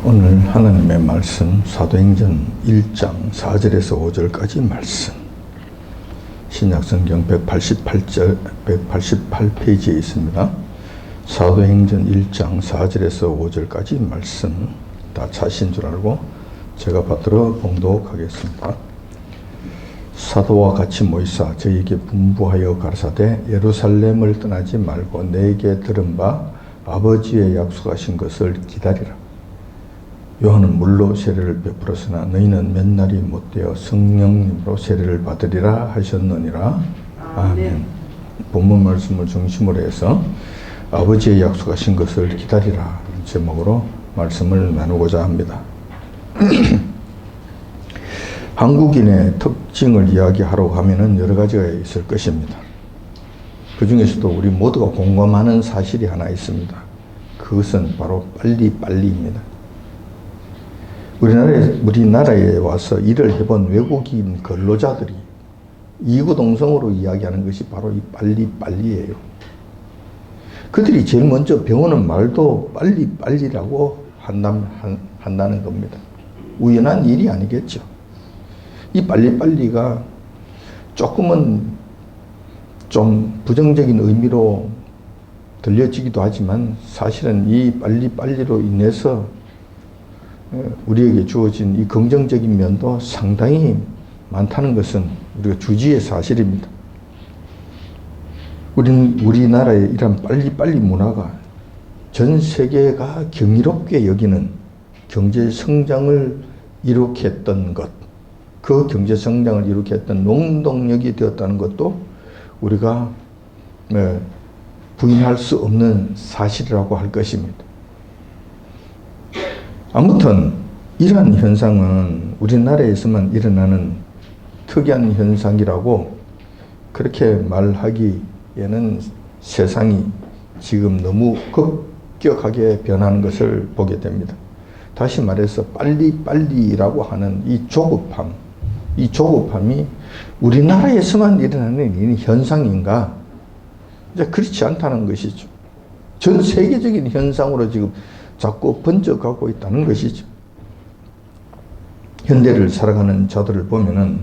오늘 하나님의 말씀 사도행전 1장 4절에서 5절까지 말씀 신약성경 188페이지에 있습니다. 사도행전 1장 4절에서 5절까지 말씀 다 차신 줄 알고 제가 받들어 봉독하겠습니다. 사도와 같이 모이사 저에게 분부하여 가르사대 예루살렘을 떠나지 말고 내게 들은 바 아버지의 약속하신 것을 기다리라. 요한은 물로 세례를 베풀었으나 너희는 몇 날이 못되어 성령님으로 세례를 받으리라 하셨느니라. 아멘. 본문 말씀을 중심으로 해서 아버지의 약속하신 것을 기다리라 제목으로 말씀을 나누고자 합니다. 한국인의 특징을 이야기하려고 하면은 여러 가지가 있을 것입니다. 그 중에서도 우리 모두가 공감하는 사실이 하나 있습니다. 그것은 바로 빨리빨리입니다. 우리나라에 와서 일을 해본 외국인 근로자들이 이구동성으로 이야기하는 것이 바로 이 빨리빨리예요. 그들이 제일 먼저 배우는 말도 빨리빨리라고 한다는 겁니다. 우연한 일이 아니겠죠. 이 빨리빨리가 조금은 좀 부정적인 의미로 들려지기도 하지만 사실은 이 빨리빨리로 인해서 우리에게 주어진 이 긍정적인 면도 상당히 많다는 것은 우리가 주지의 사실입니다. 우리나라의 이런 빨리빨리 문화가 전 세계가 경이롭게 여기는 경제 성장을 이룩 했던 것, 그 경제 성장을 이룩 했던 원동력이 되었다는 것도 우리가 부인할 수 없는 사실이라고 할 것입니다. 아무튼 이러한 현상은 우리나라에서만 일어나는 특이한 현상이라고 그렇게 말하기에는 세상이 지금 너무 급격하게 변하는 것을 보게 됩니다. 다시 말해서 빨리빨리라고 하는 이 조급함이 우리나라에서만 일어나는 현상인가? 이제 그렇지 않다는 것이죠. 전 세계적인 현상으로 지금 자꾸 번져가고 있다는 것이죠. 현대를 살아가는 자들을 보면은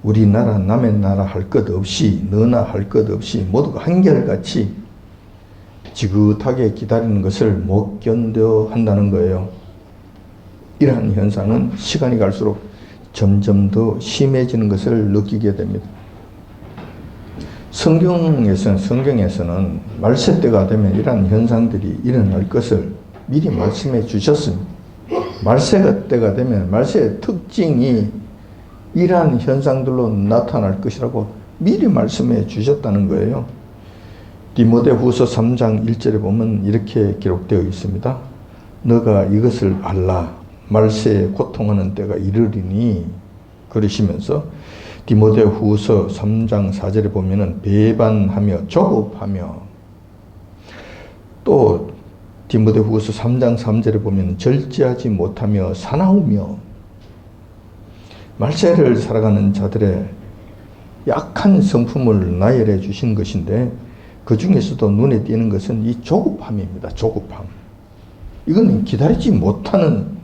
우리나라 남의 나라 할 것 없이 너나 할 것 없이 모두가 한결같이 지긋하게 기다리는 것을 못 견뎌 한다는 거예요. 이러한 현상은 시간이 갈수록 점점 더 심해지는 것을 느끼게 됩니다. 성경에서는 말세 때가 되면 이러한 현상들이 일어날 것을 미리 말씀해 주셨습니다. 말세 때가 되면 말세의 특징이 이러한 현상들로 나타날 것이라고 미리 말씀해 주셨다는 거예요. 디모데후서 3장 1절에 보면 이렇게 기록되어 있습니다. 너가 이것을 알라. 말세에 고통하는 때가 이르리니 그러시면서 디모데후서 3장 4절에 보면은 배반하며 조급하며 또 디모데후서 3장 3절에 보면 절제하지 못하며 사나우며 말세를 살아가는 자들의 약한 성품을 나열해 주신 것인데 그 중에서도 눈에 띄는 것은 이 조급함입니다. 조급함. 이거는 기다리지 못하는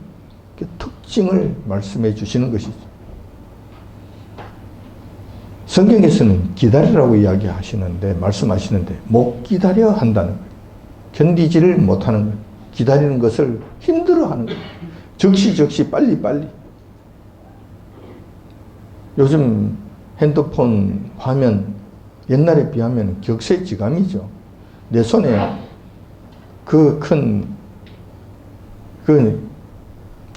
특징을 말씀해 주시는 것이죠. 성경에서는 기다리라고 이야기하시는데 말씀하시는데 못 기다려 한다는 거예요. 견디지를 못하는 거예요. 기다리는 것을 힘들어하는 거예요. 적시 빨리. 요즘 핸드폰 화면 옛날에 비하면 격세지감이죠. 내 손에 그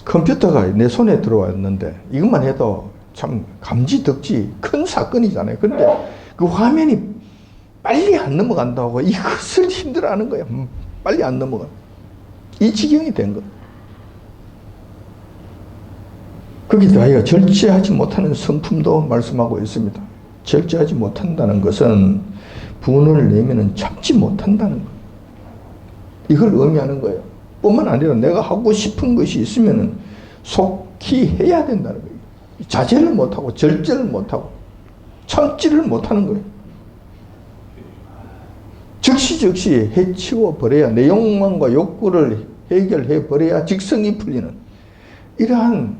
컴퓨터가 내 손에 들어왔는데 이것만 해도 참 감지덕지 큰 사건이잖아요. 그런데 그 화면이 빨리 안 넘어간다고 이것을 힘들어하는 거예요. 빨리 안 넘어가. 이 지경이 된 것. 거기다 아이가 절제하지 못하는 성품도 말씀하고 있습니다. 절제하지 못한다는 것은 분을 내면은 참지 못한다는 것. 이걸 의미하는 거예요. 뿐만 아니라 내가 하고 싶은 것이 있으면은 속히 해야 된다는 거예요. 자제를 못하고 절제를 못하고 참지를 못하는 거예요. 즉시 해치워 버려야 내 욕망과 욕구를 해결해 버려야 직성이 풀리는 이러한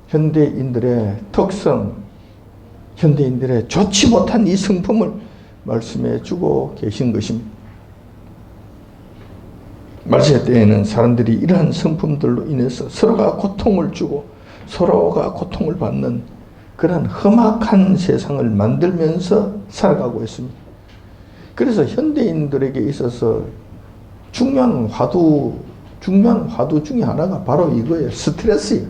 현대인들의 특성, 현대인들의 좋지 못한 이 성품을 말씀해 주고 계신 것입니다. 말세 때에는 사람들이 이러한 성품들로 인해서 서로가 고통을 주고 서로가 고통을 받는 그런 험악한 세상을 만들면서 살아가고 있습니다. 그래서 현대인들에게 있어서 중요한 화두 중에 하나가 바로 이거예요. 스트레스예요.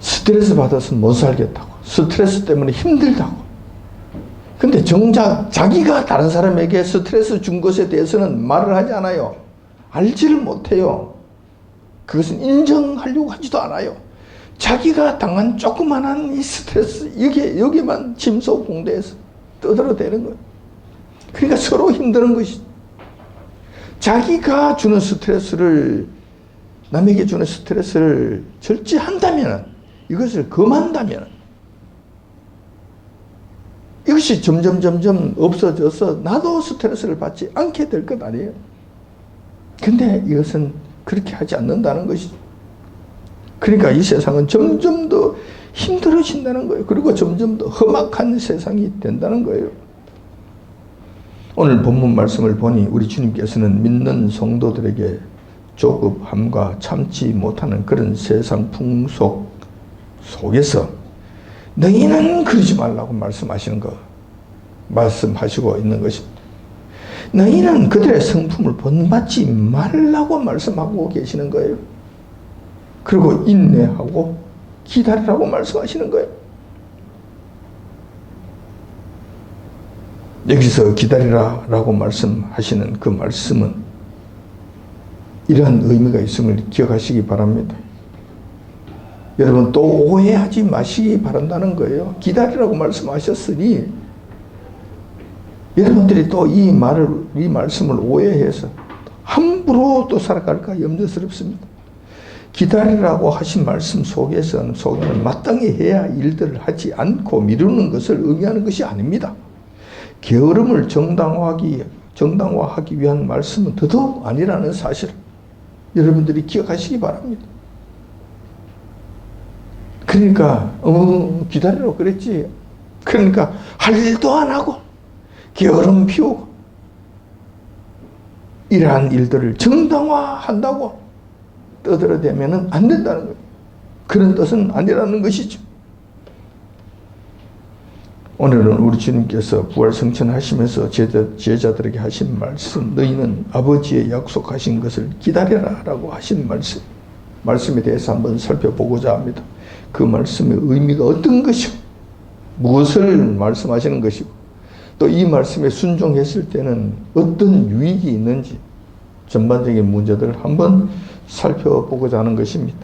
스트레스 받아서 못 살겠다고. 스트레스 때문에 힘들다고. 근데 정작 자기가 다른 사람에게 스트레스 준 것에 대해서는 말을 하지 않아요. 알지를 못해요. 그것은 인정하려고 하지도 않아요. 자기가 당한 조그만한 이 스트레스, 여기만 침소봉대해서 떠들어대는 거예요. 그러니까 서로 힘드는 것이. 자기가 주는 스트레스를, 남에게 주는 스트레스를 절제한다면, 이것을 금한다면, 이것이 점점 없어져서 나도 스트레스를 받지 않게 될 것 아니에요. 근데 이것은 그렇게 하지 않는다는 것이죠. 그러니까 이 세상은 점점 더 힘들어진다는 거예요. 그리고 점점 더 험악한 세상이 된다는 거예요. 오늘 본문 말씀을 보니 우리 주님께서는 믿는 성도들에게 조급함과 참지 못하는 그런 세상 풍속 속에서 너희는 그러지 말라고 말씀하시고 있는 것입니다. 너희는 그들의 성품을 본받지 말라고 말씀하고 계시는 거예요. 그리고 인내하고 기다리라고 말씀하시는 거예요. 여기서 기다리라라고 말씀하시는 그 말씀은 이러한 의미가 있음을 기억하시기 바랍니다. 여러분 또 오해하지 마시기 바란다는 거예요. 기다리라고 말씀하셨으니 여러분들이 또 이 말씀을 오해해서 함부로 또 살아갈까 염려스럽습니다. 기다리라고 하신 말씀 속에는 마땅히 해야 할 일들을 하지 않고 미루는 것을 의미하는 것이 아닙니다. 게으름을 정당화하기 위한 말씀은 더더욱 아니라는 사실을 여러분들이 기억하시기 바랍니다. 그러니까 기다리라고 그랬지. 그러니까 할 일도 안 하고 게으름 피우고 이러한 일들을 정당화한다고 떠들어대면 안 된다는 거예요. 그런 뜻은 아니라는 것이죠. 오늘은 우리 주님께서 부활승천하시면서 제자들에게 하신 말씀, 너희는 아버지의 약속하신 것을 기다려라 라고 하신 말씀에 대해서 한번 살펴보고자 합니다. 그 말씀의 의미가 어떤 것이고 무엇을 말씀하시는 것이고 또 이 말씀에 순종했을 때는 어떤 유익이 있는지 전반적인 문제들을 한번 살펴보고자 하는 것입니다.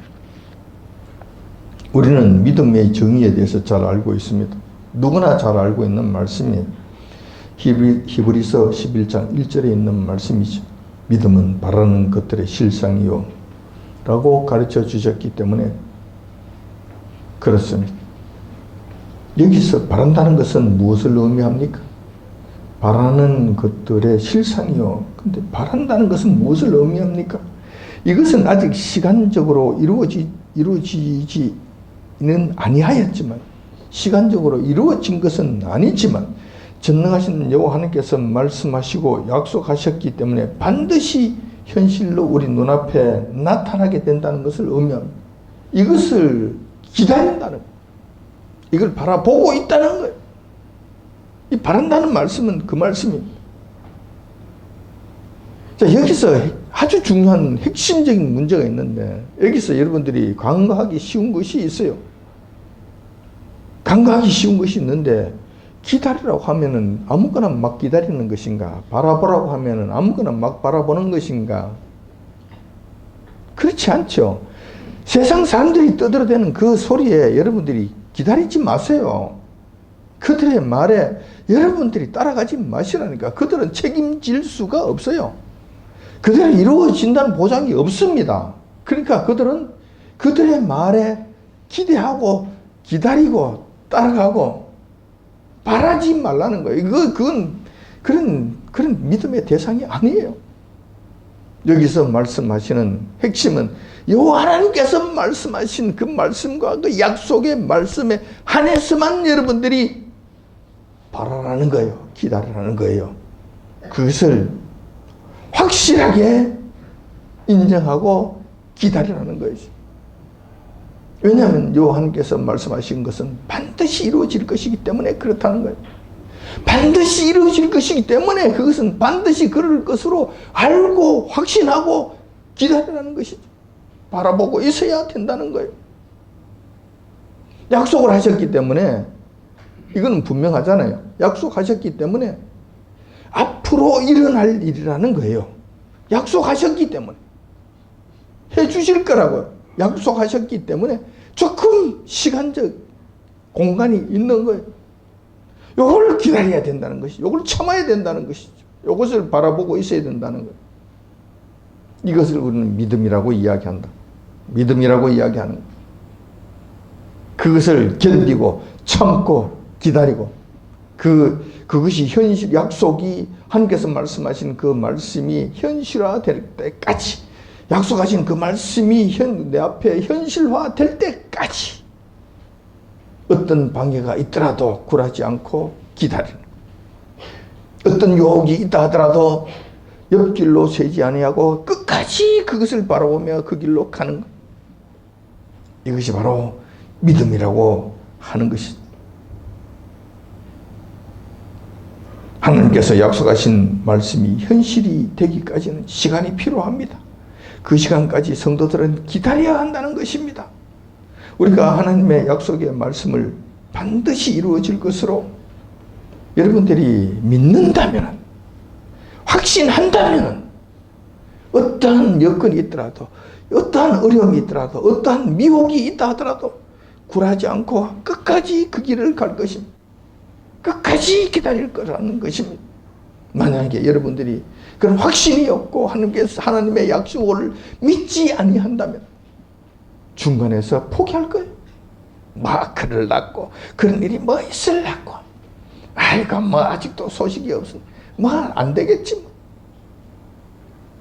우리는 믿음의 정의에 대해서 잘 알고 있습니다. 누구나 잘 알고 있는 말씀이 히브리서 11장 1절에 있는 말씀이죠. 믿음은 바라는 것들의 실상이요 라고 가르쳐 주셨기 때문에 그렇습니다. 여기서 바란다는 것은 무엇을 의미합니까? 바라는 것들의 실상이요. 근데 바란다는 것은 무엇을 의미합니까? 이것은 아직 시간적으로 이루어지지는 아니하였지만, 시간적으로 이루어진 것은 아니지만 전능하신 여호와 하나님께서 말씀하시고 약속하셨기 때문에 반드시 현실로 우리 눈앞에 나타나게 된다는 것을 의미합니다. 이것을 기다린다는 거예요. 이걸 바라보고 있다는 거예요. 이 바란다는 말씀은 그 말씀입니다. 자, 여기서 아주 중요한 핵심적인 문제가 있는데, 여기서 여러분들이 간과하기 쉬운 것이 있어요. 간과하기 쉬운 것이 있는데, 기다리라고 하면은 아무거나 막 기다리는 것인가? 바라보라고 하면은 아무거나 막 바라보는 것인가? 그렇지 않죠. 세상 사람들이 떠들어대는 그 소리에 여러분들이 기다리지 마세요. 그들의 말에 여러분들이 따라가지 마시라니까. 그들은 책임질 수가 없어요. 그들은 이루어진다는 보장이 없습니다. 그러니까 그들은 그들의 말에 기대하고 기다리고 따라가고 바라지 말라는 거예요. 그건 그런 믿음의 대상이 아니에요. 여기서 말씀하시는 핵심은 여호와 하나님께서 말씀하신 그 말씀과 그 약속의 말씀에 한해서만 여러분들이 바라라는 거예요. 기다리라는 거예요. 그것을 확실하게 인정하고 기다리라는 거예요. 왜냐하면 여호와 하나님께서 말씀하신 것은 반드시 이루어질 것이기 때문에 그렇다는 거예요. 반드시 이루어질 것이기 때문에 그것은 반드시 그럴 것으로 알고 확신하고 기다리라는 것이죠. 바라보고 있어야 된다는 거예요. 약속을 하셨기 때문에 이건 분명하잖아요. 약속하셨기 때문에 앞으로 일어날 일이라는 거예요. 약속하셨기 때문에 해 주실 거라고요. 약속하셨기 때문에 조금 시간적 공간이 있는 거예요. 요걸 기다려야 된다는 것이, 요걸 참아야 된다는 것이죠. 요것을 바라보고 있어야 된다는 거예요. 이것을 우리는 믿음이라고 이야기한다. 믿음이라고 이야기하는 거예요. 그것을 견디고 참고 기다리고 그것이 현실, 약속이 하나님께서 말씀하신 그 말씀이 현실화될 때까지, 약속하신 그 말씀이 내 앞에 현실화될 때까지 어떤 방해가 있더라도 굴하지 않고 기다리는, 어떤 유혹이 있다 하더라도 옆길로 새지 아니하고 끝까지 그것을 바라보며 그 길로 가는 것. 이것이 바로 믿음이라고 하는 것이죠. 하나님께서 약속하신 말씀이 현실이 되기까지는 시간이 필요합니다. 그 시간까지 성도들은 기다려야 한다는 것입니다. 우리가 하나님의 약속의 말씀을 반드시 이루어질 것으로 여러분들이 믿는다면, 확신한다면, 어떠한 여건이 있더라도, 어떠한 어려움이 있더라도, 어떠한 미혹이 있다 하더라도 굴하지 않고 끝까지 그 길을 갈 것입니다. 끝까지 기다릴 거라는 것입니다. 만약에 여러분들이 그런 확신이 없고 하나님의 약속을 믿지 아니한다면 중간에서 포기할 거예요. 그를 낳고 그런 일이 뭐 있을라고, 아이고 뭐 아직도 소식이 없으니 뭐 안 되겠지 뭐.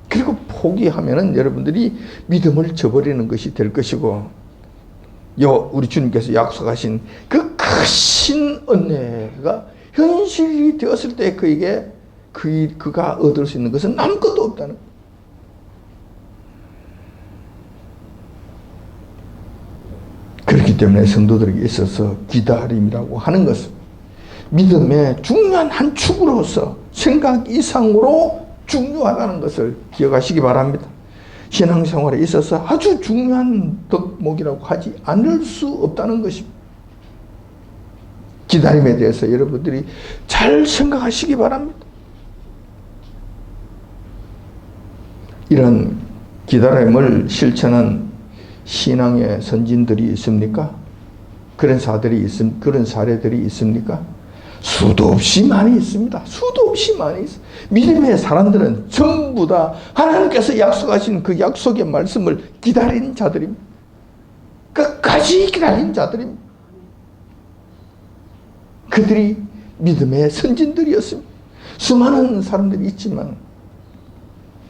그리고 포기하면은 여러분들이 믿음을 저버리는 것이 될 것이고, 우리 주님께서 약속하신 그 크신 은혜가 현실이 되었을 때 그에게 그가 얻을 수 있는 것은 아무것도 없다는 거예요. 그렇기 때문에 성도들에게 있어서 기다림이라고 하는 것은 믿음의 중요한 한 축으로서 생각 이상으로 중요하다는 것을 기억하시기 바랍니다. 신앙생활에 있어서 아주 중요한 덕목이라고 하지 않을 수 없다는 것입니다. 기다림에 대해서 여러분들이 잘 생각하시기 바랍니다. 이런 기다림을 실천한 신앙의 선진들이 있습니까? 그런 사례들이 있습니까? 수도 없이 많이 있습니다. 수도 없이 많이 있습니다. 믿음의 사람들은 전부 다 하나님께서 약속하신 그 약속의 말씀을 기다린 자들입니다. 끝까지 기다린 자들입니다. 그들이 믿음의 선진들이었습니다. 수많은 사람들이 있지만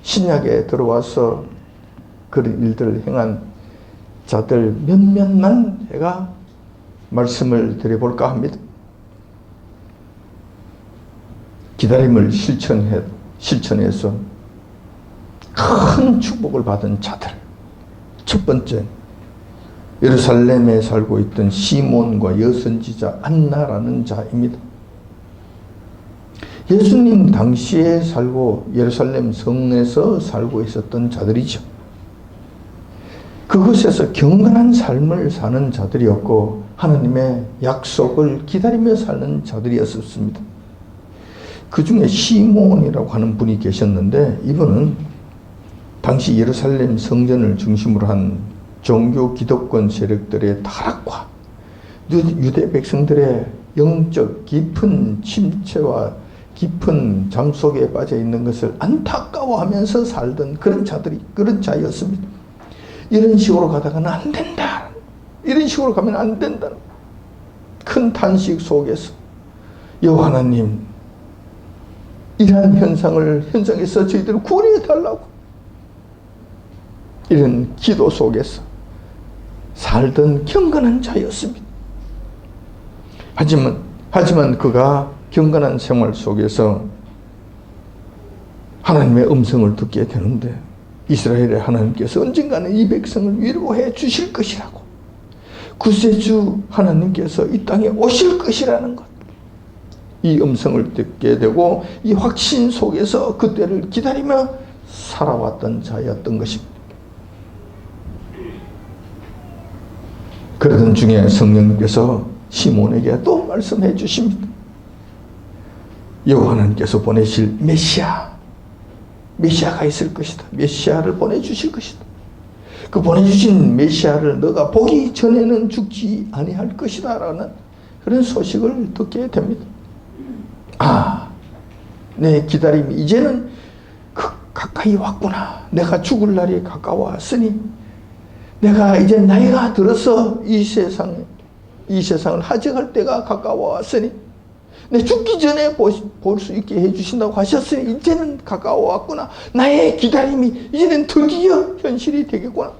신약에 들어와서 그런 일들을 행한 자들 몇몇만 제가 말씀을 드려볼까 합니다. 기다림을 실천해서 큰 축복을 받은 자들. 첫 번째, 예루살렘에 살고 있던 시몬과 여선지자 안나라는 자입니다. 예수님 당시에 살고 예루살렘 성에서 살고 있었던 자들이죠. 그곳에서 경건한 삶을 사는 자들이었고 하나님의 약속을 기다리며 사는 자들이었습니다. 그 중에 시몬이라고 하는 분이 계셨는데, 이분은 당시 예루살렘 성전을 중심으로 한 종교 기득권 세력들의 타락과 유대 백성들의 영적 깊은 침체와 깊은 잠 속에 빠져 있는 것을 안타까워하면서 살던 그런 자였습니다. 이런 식으로 가다가는 안 된다. 이런 식으로 가면 안 된다. 큰 탄식 속에서 여호와 하나님, 이러한 현상에서 저희들을 구원해 달라고 이런 기도 속에서 살던 경건한 자였습니다. 하지만 그가 경건한 생활 속에서 하나님의 음성을 듣게 되는데 이스라엘의 하나님께서 언젠가는 이 백성을 위로해 주실 것이라고, 구세주 하나님께서 이 땅에 오실 것이라는 것, 이 음성을 듣게 되고 이 확신 속에서 그때를 기다리며 살아왔던 자였던 것입니다. 그러던 중에 성령님께서 시몬에게 또 말씀해 주십니다. 여호와 하나님께서 보내실 메시아가 있을 것이다. 메시아를 보내주실 것이다. 그 보내주신 메시아를 너가 보기 전에는 죽지 아니할 것이다 라는 그런 소식을 듣게 됩니다. 내 기다림이 이제는 가까이 왔구나. 내가 죽을 날이 가까워왔으니 내가 이제 나이가 들어서 이 세상을 하직할 때가 가까워왔으니 내 죽기 전에 볼 수 있게 해주신다고 하셨으니 이제는 가까워왔구나. 나의 기다림이 이제는 드디어 현실이 되겠구나.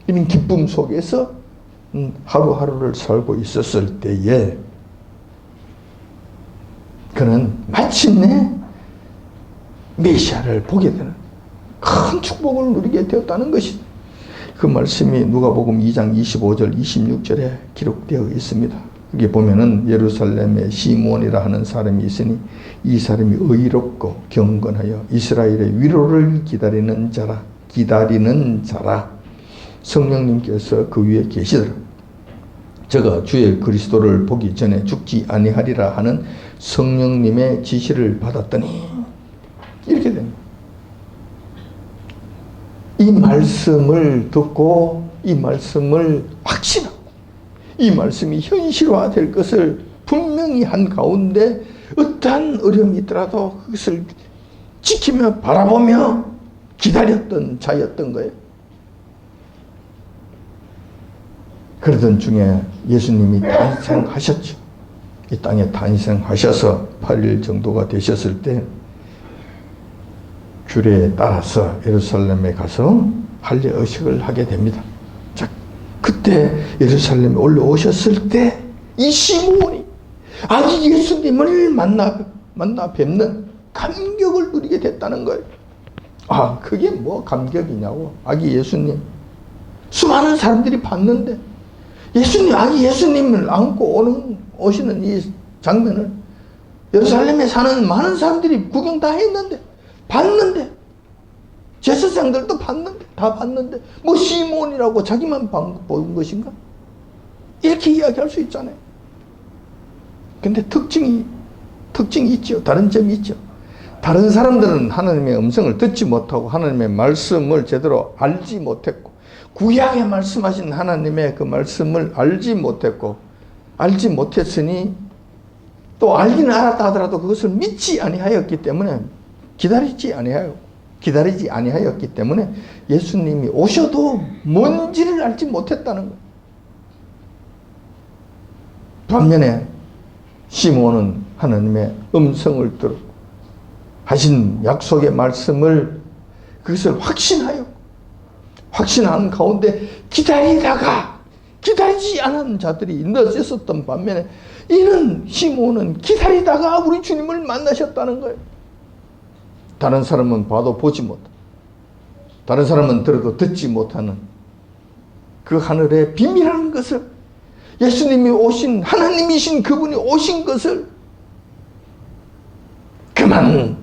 이런 기쁨 속에서 하루하루를 살고 있었을 때에 그는 마침내 메시아를 보게 되는 큰 축복을 누리게 되었다는 것이다. 그 말씀이 누가복음 2장 25절 26절에 기록되어 있습니다. 여기 보면은 예루살렘에 시몬이라 하는 사람이 있으니 이 사람이 의롭고 경건하여 이스라엘의 위로를 기다리는 자라. 성령님께서 그 위에 계시더라. 저가 주의 그리스도를 보기 전에 죽지 아니하리라 하는 성령님의 지시를 받았더니 이렇게 됩니다. 이 말씀을 듣고 이 말씀을 확신하고 이 말씀이 현실화될 것을 분명히 한 가운데 어떠한 어려움이 있더라도 그것을 지키며 바라보며 기다렸던 자였던 거예요. 그러던 중에 예수님이 탄생하셨죠. 이 땅에 탄생하셔서 8일 정도가 되셨을 때 규례에 따라서 예루살렘에 가서 할례 의식을 하게 됩니다. 자, 그때 예루살렘에 올라오셨을 때 이 시몬이 아기 예수님을 만나 뵙는 감격을 누리게 됐다는 거예요. 그게 뭐 감격이냐고. 아기 예수님 수많은 사람들이 봤는데 아기 예수님을 안고 오시는 이 장면을 예루살렘에 사는 많은 사람들이 구경 다 했는데 봤는데 제사장들도 다 봤는데 뭐 시몬이라고 자기만 본 것인가? 이렇게 이야기할 수 있잖아요. 근데 특징이 있죠. 다른 점이 있죠. 다른 사람들은 하나님의 음성을 듣지 못하고 하나님의 말씀을 제대로 알지 못했고 구약에 말씀하신 하나님의 그 말씀을 알지 못했으니 또 알기는 알았다 하더라도 그것을 믿지 아니하였기 때문에 기다리지 아니하였기 때문에 예수님이 오셔도 뭔지를 알지 못했다는 거예요. 반면에 시몬은 하나님의 음성을 들었고 하신 약속의 말씀을 그것을 확신한 가운데 기다리지 않은 자들이 있었던 반면에 시몬은 기다리다가 우리 주님을 만나셨다는 거예요. 다른 사람은 봐도 보지 못하고 다른 사람은 들어도 듣지 못하는 그 하늘의 비밀한 것을 예수님이 오신 하나님이신 그분이 오신 것을 그만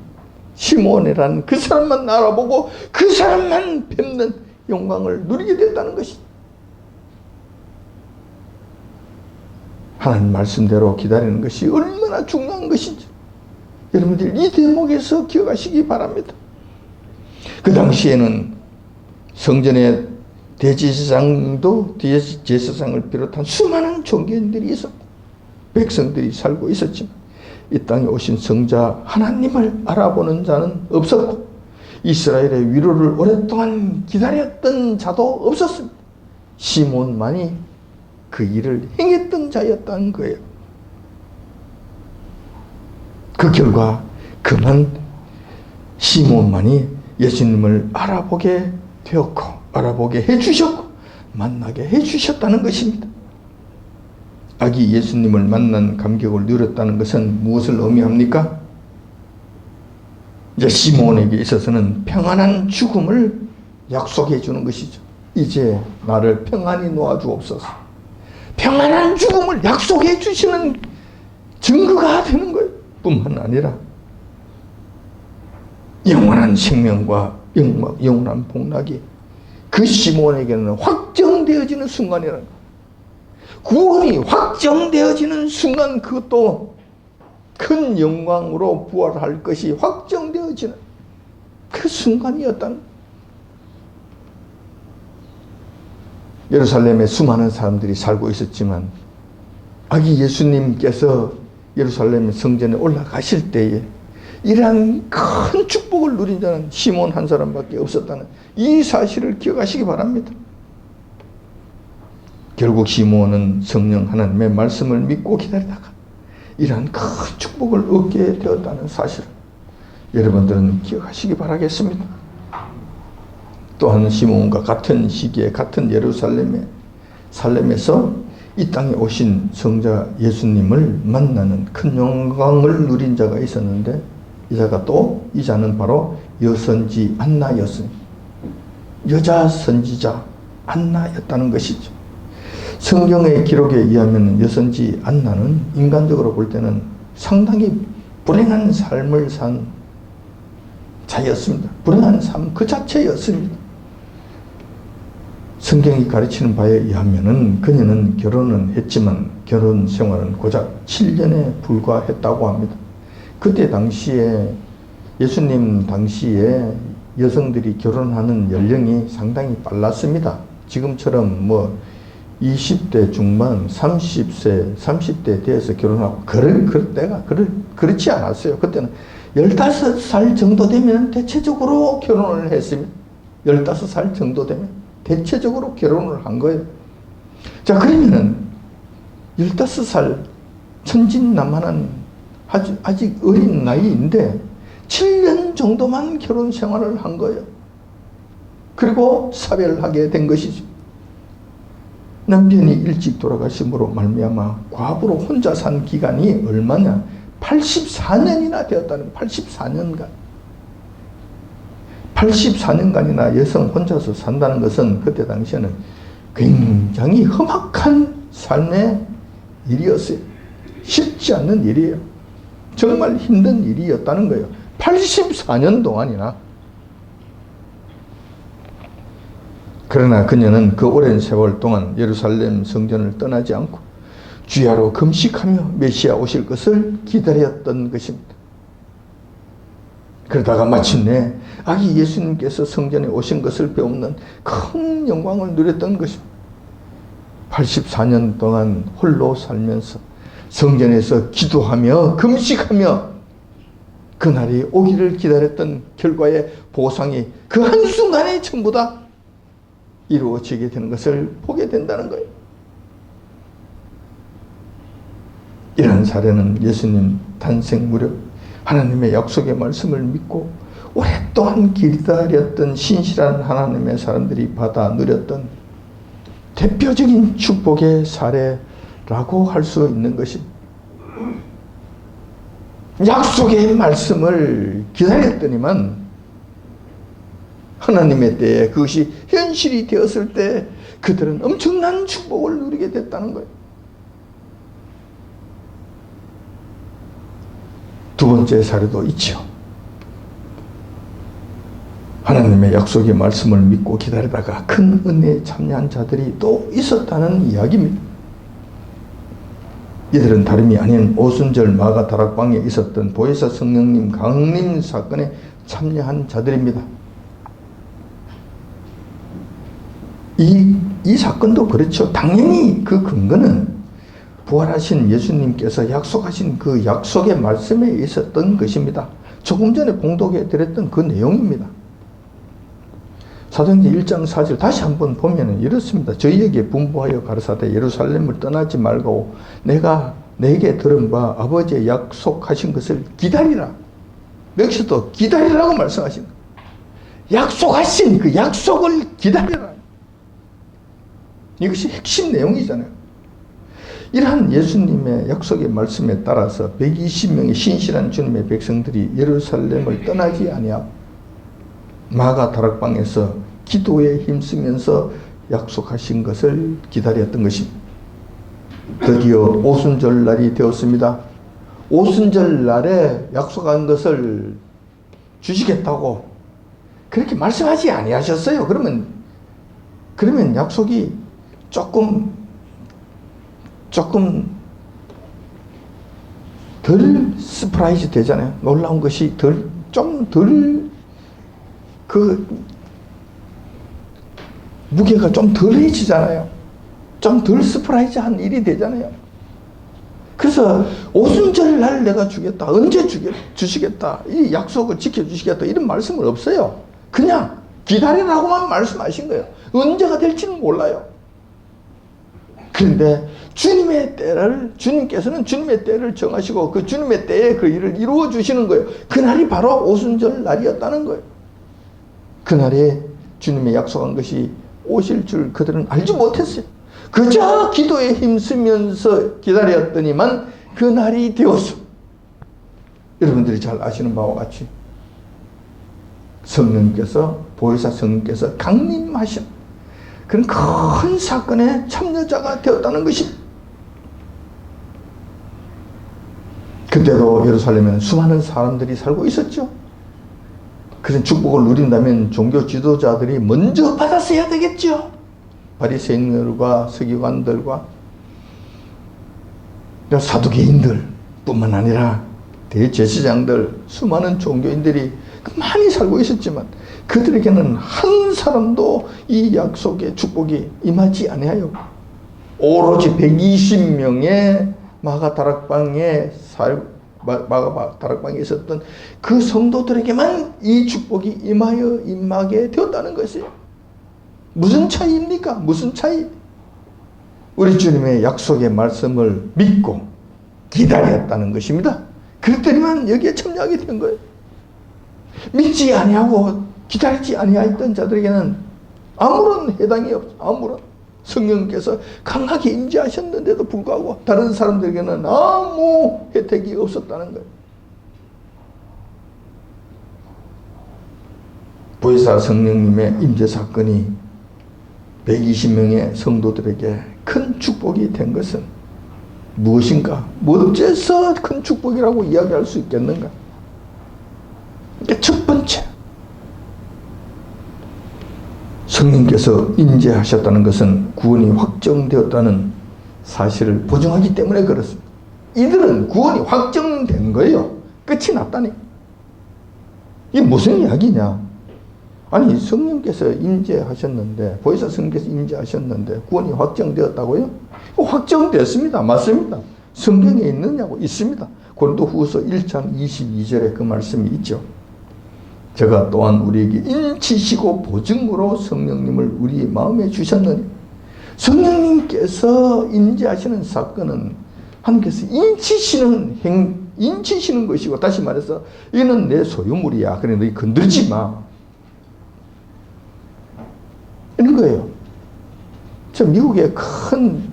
시몬이라는 그 사람만 알아보고 그 사람만 뵙는 영광을 누리게 됐다는 것이죠. 하나님 말씀대로 기다리는 것이 얼마나 중요한 것인지 여러분들 이 대목에서 기억하시기 바랍니다. 그 당시에는 성전에 대제사장도 제사장을 비롯한 수많은 종교인들이 있었고 백성들이 살고 있었지만 이 땅에 오신 성자 하나님을 알아보는 자는 없었고 이스라엘의 위로를 오랫동안 기다렸던 자도 없었습니다. 시몬만이 그 일을 행했던 자였다는 거예요. 그 결과 그만 시몬만이 예수님을 알아보게 되었고 알아보게 해주셨고 만나게 해주셨다는 것입니다. 아기 예수님을 만난 감격을 누렸다는 것은 무엇을 의미합니까? 이제 시몬에게 있어서는 평안한 죽음을 약속해 주는 것이죠. 이제 나를 평안히 놓아주옵소서. 평안한 죽음을 약속해 주시는 증거가 되는 거예요. 뿐만 아니라 영원한 생명과 영원한 복락이 그 시몬에게는 확정되어지는 순간이라는 거예요. 구원이 확정되어지는 순간 그것도 큰 영광으로 부활할 것이 확정되어지는 그 순간이었다는 거예요. 예루살렘에 수많은 사람들이 살고 있었지만 아기 예수님께서 예루살렘 성전에 올라가실 때에 이러한 큰 축복을 누린 자는 시몬 한 사람밖에 없었다는 이 사실을 기억하시기 바랍니다. 결국 시몬은 성령 하나님의 말씀을 믿고 기다리다가 이러한 큰 축복을 얻게 되었다는 사실을 여러분들은 기억하시기 바라겠습니다. 또한 시몬과 같은 시기에 같은 예루살렘에서 이 땅에 오신 성자 예수님을 만나는 큰 영광을 누린 자가 있었는데 이 자는 바로 여선지 안나였습니다. 여자 선지자 안나였다는 것이죠. 성경의 기록에 의하면 여선지 안나는 인간적으로 볼 때는 상당히 불행한 삶을 산 자였습니다. 불행한 삶 그 자체였습니다. 성경이 가르치는 바에 의하면 그녀는 결혼은 했지만 결혼 생활은 고작 7년에 불과했다고 합니다. 그때 당시에 예수님 당시에 여성들이 결혼하는 연령이 상당히 빨랐습니다. 지금처럼 20대 중반, 30대 돼서 결혼하고 그럴 때가 그렇지 않았어요. 그때는 15살 정도 되면 대체적으로 결혼을 했습니다. 15살 정도 되면 대체적으로 결혼을 한 거예요. 자, 그러면은 15살 천진난만한 아직 어린 나이인데 7년 정도만 결혼 생활을 한 거예요. 그리고 사별을 하게 된 것이죠. 남편이 일찍 돌아가심으로 말미암아 과부로 혼자 산 기간이 얼마냐? 84년이나 되었다는 84년간. 84년간이나 여성 혼자서 산다는 것은 그때 당시에는 굉장히 험악한 삶의 일이었어요. 쉽지 않는 일이에요. 정말 힘든 일이었다는 거예요. 84년 동안이나. 그러나 그녀는 그 오랜 세월 동안 예루살렘 성전을 떠나지 않고 주야로 금식하며 메시아 오실 것을 기다렸던 것입니다. 그러다가 마침내 아기 예수님께서 성전에 오신 것을 배우는 큰 영광을 누렸던 것입니다. 84년 동안 홀로 살면서 성전에서 기도하며 금식하며 그날이 오기를 기다렸던 결과의 보상이 그 한순간에 전부 다 이루어지게 되는 것을 보게 된다는 거예요. 이런 사례는 예수님 탄생 무렵 하나님의 약속의 말씀을 믿고 오랫동안 기다렸던 신실한 하나님의 사람들이 받아 누렸던 대표적인 축복의 사례라고 할 수 있는 것입니다. 약속의 말씀을 기다렸더니만 하나님의 때에 그것이 현실이 되었을 때 그들은 엄청난 축복을 누리게 됐다는 거예요. 두 번째 사례도 있죠. 하나님의 약속의 말씀을 믿고 기다리다가 큰 은혜에 참여한 자들이 또 있었다는 이야기입니다. 이들은 다름이 아닌 오순절 마가 다락방에 있었던 보혜사 성령님 강림 사건에 참여한 자들입니다. 이 사건도 그렇죠. 당연히 그 근거는 부활하신 예수님께서 약속하신 그 약속의 말씀에 있었던 것입니다. 조금 전에 봉독해 드렸던 그 내용입니다. 사도행전 1장 4절 다시 한번 보면 이렇습니다. 저희에게 분부하여 가르사대 예루살렘을 떠나지 말고 내가 내게 들은 바 아버지의 약속하신 것을 기다리라. 여기서도 기다리라고 말씀하신 거예요. 약속하신 그 약속을 기다리라. 이것이 핵심 내용이잖아요. 이러한 예수님의 약속의 말씀에 따라서 120명의 신실한 주님의 백성들이 예루살렘을 떠나지 아니하고 마가 다락방에서 기도에 힘쓰면서 약속하신 것을 기다렸던 것입니다. 드디어 오순절 날이 되었습니다. 오순절 날에 약속한 것을 주시겠다고 그렇게 말씀하지 아니하셨어요. 그러면 약속이 조금 덜 서프라이즈 되잖아요. 놀라운 것이 좀 덜 무게가 좀 덜해지잖아요. 좀 덜 서프라이즈한 일이 되잖아요. 그래서 오순절 날 내가 주겠다, 언제 주시겠다, 이 약속을 지켜주시겠다 이런 말씀은 없어요. 그냥 기다리라고만 말씀하신 거예요. 언제가 될지는 몰라요. 그런데 주님께서는 주님의 때를 정하시고 그 주님의 때에 그 일을 이루어 주시는 거예요. 그날이 바로 오순절 날이었다는 거예요. 그날에 주님의 약속한 것이 오실 줄 그들은 알지 못했어요. 그저 기도에 힘쓰면서 기다렸더니만 그날이 되었어. 여러분들이 잘 아시는 바와 같이 보혜사 성령께서 강림하신 그런 큰 사건의 참여자가 되었다는 것입니다. 그때도 예루살렘에는 수많은 사람들이 살고 있었죠. 그런 축복을 누린다면 종교 지도자들이 먼저 받았어야 되겠죠. 바리새인들과 서기관들과 사두개인들 뿐만 아니라 대제사장들, 수많은 종교인들이 많이 살고 있었지만 그들에게는 한 사람도 이 약속의 축복이 임하지 아니하여 오로지 120명의 마가 다락방에 있었던 그 성도들에게만 이 축복이 임하게 되었다는 것이에요. 무슨 차이입니까? 무슨 차이? 우리 주님의 약속의 말씀을 믿고 기다렸다는 것입니다. 그랬더니만 여기에 참여하게 된 거예요. 믿지 아니하고 기다리지 아니하였던 자들에게는 아무런 해당이 없어. 아무런 성령께서 강하게 임재하셨는데도 불구하고 다른 사람들에게는 아무 혜택이 없었다는 거예요. 보혜사 성령님의 임재 사건이 120명의 성도들에게 큰 축복이 된 것은 무엇인가? 어째서 큰 축복이라고 이야기할 수 있겠는가? 첫 번째, 성령께서 임재하셨다는 것은 구원이 확정되었다는 사실을 보증하기 때문에 그렇습니다. 이들은 구원이 확정된 거예요. 끝이 났다니. 이게 무슨 이야기냐? 아니, 성령께서 임재하셨는데, 보혜사 성령께서 임재하셨는데 구원이 확정되었다고요? 확정됐습니다. 맞습니다. 성경에 있느냐고? 있습니다. 고린도후서 1장 22절에 그 말씀이 있죠. 제가 또한 우리에게 인치시고 보증으로 성령님을 우리 마음에 주셨느니. 성령님께서 임재하시는 사건은 하나님께서 인치시는 것이고, 다시 말해서 이는 내 소유물이야. 그래 너희 건들지 마. 이런 거예요. 저 미국의 큰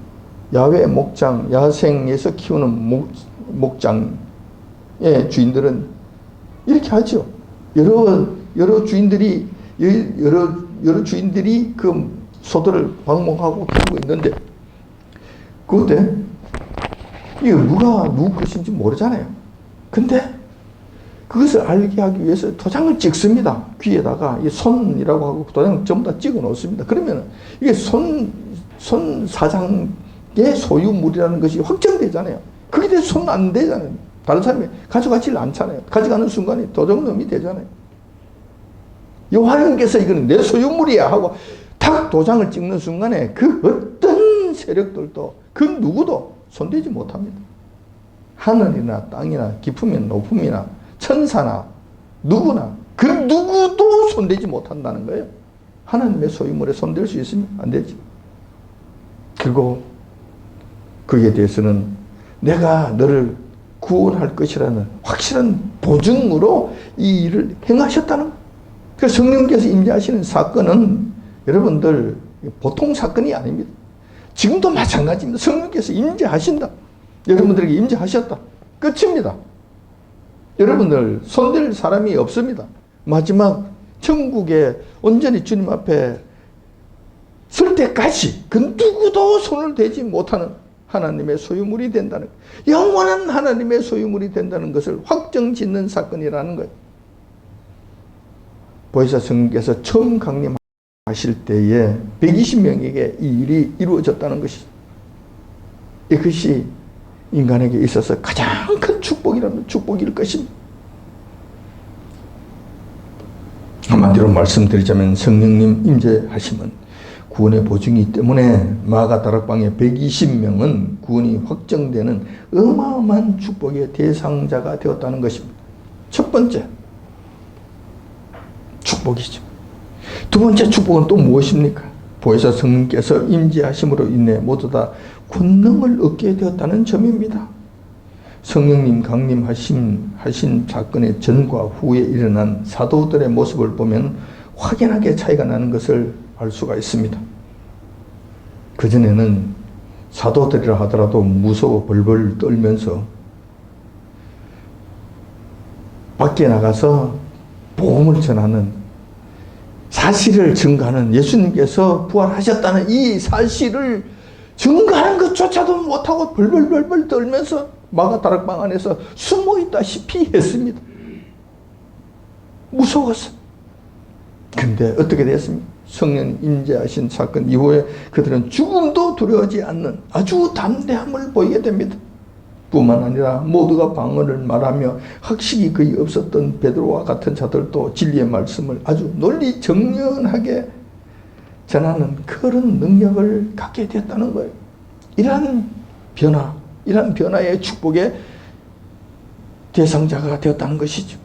야외 목장, 야생에서 키우는 목장의 주인들은 이렇게 하죠. 여러 주인들이 그 소들을 방목하고 키우고 있는데, 그때 이게 누구 것인지 모르잖아요. 근데 그것을 알게 하기 위해서 도장을 찍습니다. 귀에다가 이 손이라고 하고 도장을 전부 다 찍어 놓습니다. 그러면 이게 손 사장의 소유물이라는 것이 확정되잖아요. 그게 대해서 손 안 되잖아요. 다른 사람이 가져가지 않잖아요. 가져가는 순간에 도장놈이 되잖아요. 여호와께서 이거는 내 소유물이야 하고 탁 도장을 찍는 순간에 그 어떤 세력들도 그 누구도 손대지 못합니다. 하늘이나 땅이나 깊음이나 높음이나 천사나 누구나 그 누구도 손대지 못한다는 거예요. 하나님의 소유물에 손댈 수 있으면 안 되지. 그리고 거기에 대해서는 내가 너를 구원할 것이라는 확실한 보증으로 이 일을 행하셨다는 거예요. 그래서 성령께서 임재하시는 사건은 여러분들 보통 사건이 아닙니다. 지금도 마찬가지입니다. 성령께서 임재하신다. 여러분들에게 임재하셨다. 끝입니다. 여러분들 손댈 사람이 없습니다. 마지막 천국에 온전히 주님 앞에 설 때까지 그 누구도 손을 대지 못하는 하나님의 소유물이 된다는 거예요. 영원한 하나님의 소유물이 된다는 것을 확정짓는 사건이라는 거예요. 보혜사 성령께서 처음 강림하실 때에 120명에게 이 일이 이루어졌다는 것이죠. 이것이 인간에게 있어서 가장 큰 축복이라면 축복일 것입니다. 한마디로 말씀드리자면 성령님 임재하심은 구원의 보증이기 때문에 마가 다락방의 120명은 구원이 확정되는 어마어마한 축복의 대상자가 되었다는 것입니다. 첫 번째 축복이죠. 두 번째 축복은 또 무엇입니까? 보혜사 성령께서 임재하심으로 인해 모두 다 권능을 얻게 되었다는 점입니다. 성령님 강림하신 사건의 전과 후에 일어난 사도들의 모습을 보면 확연하게 차이가 나는 것을 알 수가 있습니다. 그전에는 사도들이라 하더라도 무서워 벌벌 떨면서 밖에 나가서 복음을 전하는 사실을 증거하는, 예수님께서 부활하셨다는 이 사실을 증거하는 것조차도 못하고 벌벌벌벌 떨면서 마가 다락방 안에서 숨어 있다시피 했습니다. 무서웠어. 근데 어떻게 됐습니까? 성령 임재하신 사건 이후에 그들은 죽음도 두려워하지 않는 아주 담대함을 보이게 됩니다. 뿐만 아니라 모두가 방언을 말하며 학식이 거의 없었던 베드로와 같은 자들도 진리의 말씀을 아주 논리 정연하게 전하는 그런 능력을 갖게 됐다는 거예요. 이러한 변화의 축복의 대상자가 되었다는 것이죠.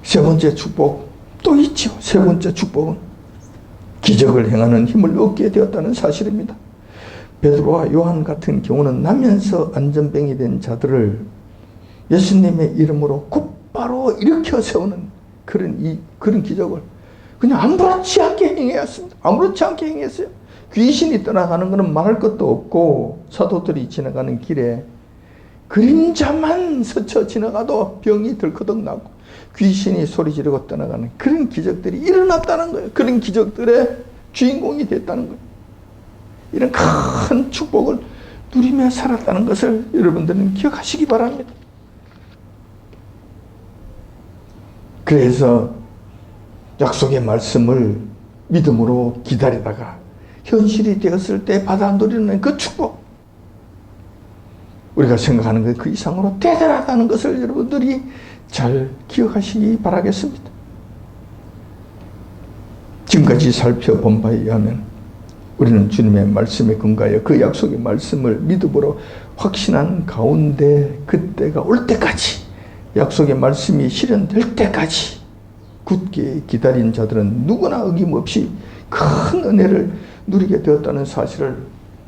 세 번째 축복 또 있죠. 세 번째 축복은 기적을 행하는 힘을 얻게 되었다는 사실입니다. 베드로와 요한 같은 경우는 나면서 안전병이 된 자들을 예수님의 이름으로 곧바로 일으켜 세우는 그런 기적을 그냥 아무렇지 않게 행했습니다. 아무렇지 않게 행했어요. 귀신이 떠나가는 것은 말할 것도 없고, 사도들이 지나가는 길에 그림자만 스쳐 지나가도 병이 덜커덕 나고 귀신이 소리 지르고 떠나가는 그런 기적들이 일어났다는 거예요. 그런 기적들의 주인공이 됐다는 거예요. 이런 큰 축복을 누리며 살았다는 것을 여러분들은 기억하시기 바랍니다. 그래서 약속의 말씀을 믿음으로 기다리다가 현실이 되었을 때 받아 누리는 그 축복, 우리가 생각하는 것 그 이상으로 대단하다는 것을 여러분들이 잘 기억하시기 바라겠습니다. 지금까지 살펴본 바에 의하면 우리는 주님의 말씀에 근거하여 그 약속의 말씀을 믿음으로 확신한 가운데 그때가 올 때까지, 약속의 말씀이 실현될 때까지 굳게 기다린 자들은 누구나 어김없이 큰 은혜를 누리게 되었다는 사실을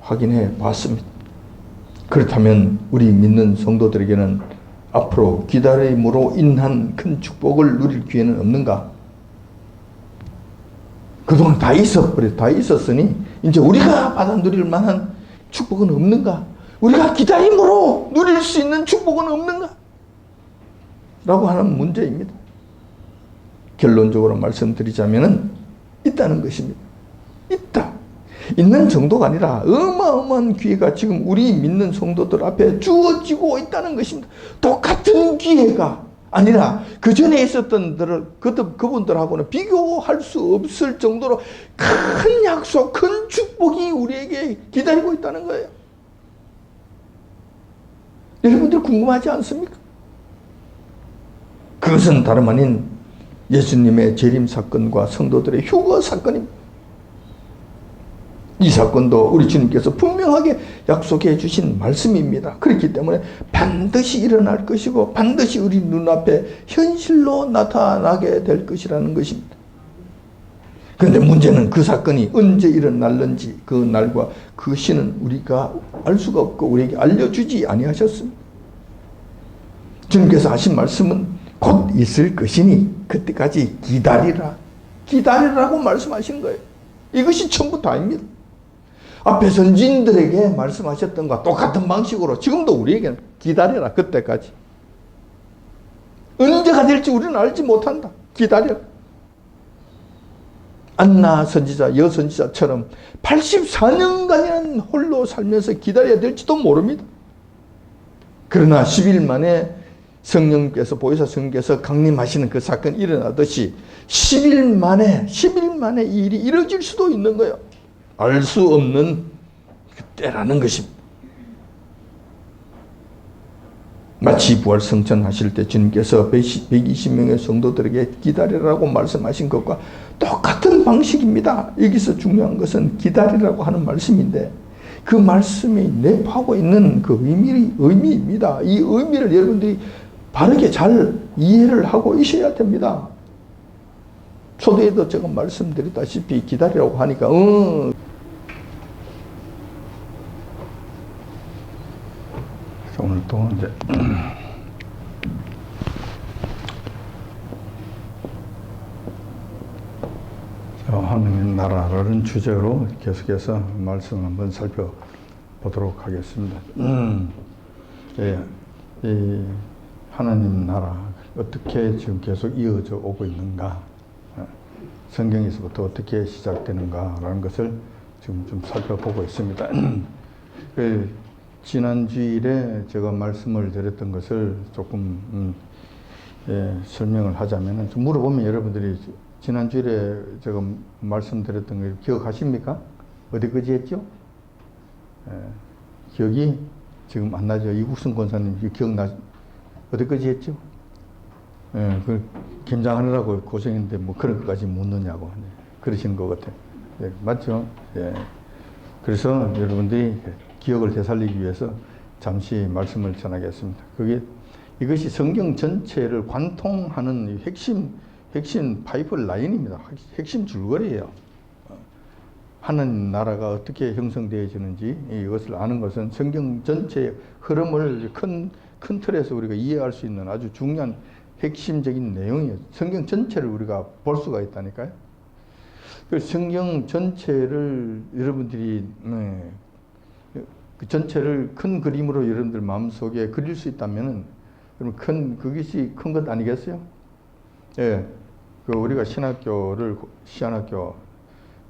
확인해 봤습니다. 그렇다면 우리 믿는 성도들에게는 앞으로 기다림으로 인한 큰 축복을 누릴 기회는 없는가? 그동안 다 있었으니 이제 우리가 받아 누릴 만한 축복은 없는가? 우리가 기다림으로 누릴 수 있는 축복은 없는가? 라고 하는 문제입니다. 결론적으로 말씀드리자면 있다는 것입니다. 있다. 있는 정도가 아니라 어마어마한 기회가 지금 우리 믿는 성도들 앞에 주어지고 있다는 것입니다. 똑같은 기회가 아니라 그 전에 있었던 그분들하고는 비교할 수 없을 정도로 큰 약속, 큰 축복이 우리에게 기다리고 있다는 거예요. 여러분들 궁금하지 않습니까? 그것은 다름 아닌 예수님의 재림 사건과 성도들의 휴거 사건입니다. 이 사건도 우리 주님께서 분명하게 약속해 주신 말씀입니다. 그렇기 때문에 반드시 일어날 것이고 반드시 우리 눈앞에 현실로 나타나게 될 것이라는 것입니다. 그런데 문제는 그 사건이 언제 일어날는지 그 날과 그 시는 우리가 알 수가 없고 우리에게 알려주지 아니하셨습니다. 주님께서 하신 말씀은 곧 있을 것이니 그때까지 기다리라. 기다리라고 말씀하신 거예요. 이것이 전부 다입니다. 앞에 선진들에게 말씀하셨던 것과 똑같은 방식으로 지금도 우리에게는 기다려라. 그때까지. 언제가 될지 우리는 알지 못한다. 기다려라. 안나 선지자, 여선지자처럼 84년간이나 홀로 살면서 기다려야 될지도 모릅니다. 그러나 10일 만에 성령께서 보혜사 성령께서 강림하시는 그 사건이 일어나듯이 10일 만에 이 일이 이루어질 수도 있는 거예요. 알 수 없는 때라는 것입니다. 마치 부활성천 하실 때 주님께서 120명의 성도들에게 기다리라고 말씀하신 것과 똑같은 방식입니다. 여기서 중요한 것은 기다리라고 하는 말씀인데 그 말씀이 내포하고 있는 그 의미입니다. 이 의미를 여러분들이 바르게 잘 이해를 하고 있어야 됩니다. 초대에도 제가 말씀드렸다시피 기다리라고 하니까 오늘 또 이제 하나님 나라라는 주제로 계속해서 말씀 한번 살펴보도록 하겠습니다. 예, 이 하나님 나라 어떻게 지금 계속 이어져 오고 있는가, 성경에서부터 어떻게 시작되는가라는 것을 지금 좀 살펴보고 있습니다. 지난 주일에 제가 말씀을 드렸던 것을 조금 설명을 하자면, 좀 물어보면 여러분들이 지난 주일에 제가 말씀드렸던 걸 기억하십니까? 어디까지 했죠? 기억이 지금 안 나죠? 이국선 권사님 어디까지 했죠? 그 김장하느라고 고생했는데 뭐 그런 것까지 묻느냐고 그러시는 것 같아요. 맞죠? 그래서 여러분들이 기억을 되살리기 위해서 잠시 말씀을 전하겠습니다. 이것이 성경 전체를 관통하는 핵심 파이프라인입니다. 핵심 줄거리예요. 하나님 나라가 어떻게 형성되어지는지 이것을 아는 것은 성경 전체의 흐름을 큰 틀에서 우리가 이해할 수 있는 아주 중요한 핵심적인 내용이에요. 성경 전체를 우리가 볼 수가 있다니까요. 그 성경 전체를 여러분들이 그 전체를 큰 그림으로 여러분들 마음속에 그릴 수 있다면은 그것이 큰 것 아니겠어요? 예. 우리가 신학교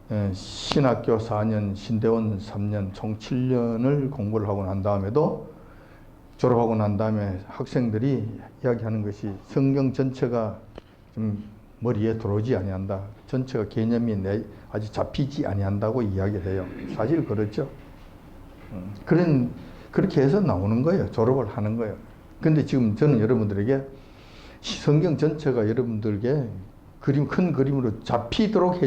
4년, 신대원 3년, 총 7년을 공부를 하고 난 다음에도 졸업하고 난 다음에 학생들이 이야기하는 것이 성경 전체가 좀 머리에 들어오지 아니한다. 전체가 개념이 아직 잡히지 아니한다고 이야기를 해요. 사실 그렇죠. 그렇게 해서 나오는 거예요. 졸업을 하는 거예요. 근데 지금 저는 여러분들에게 성경 전체가 여러분들에게 큰 그림으로 잡히도록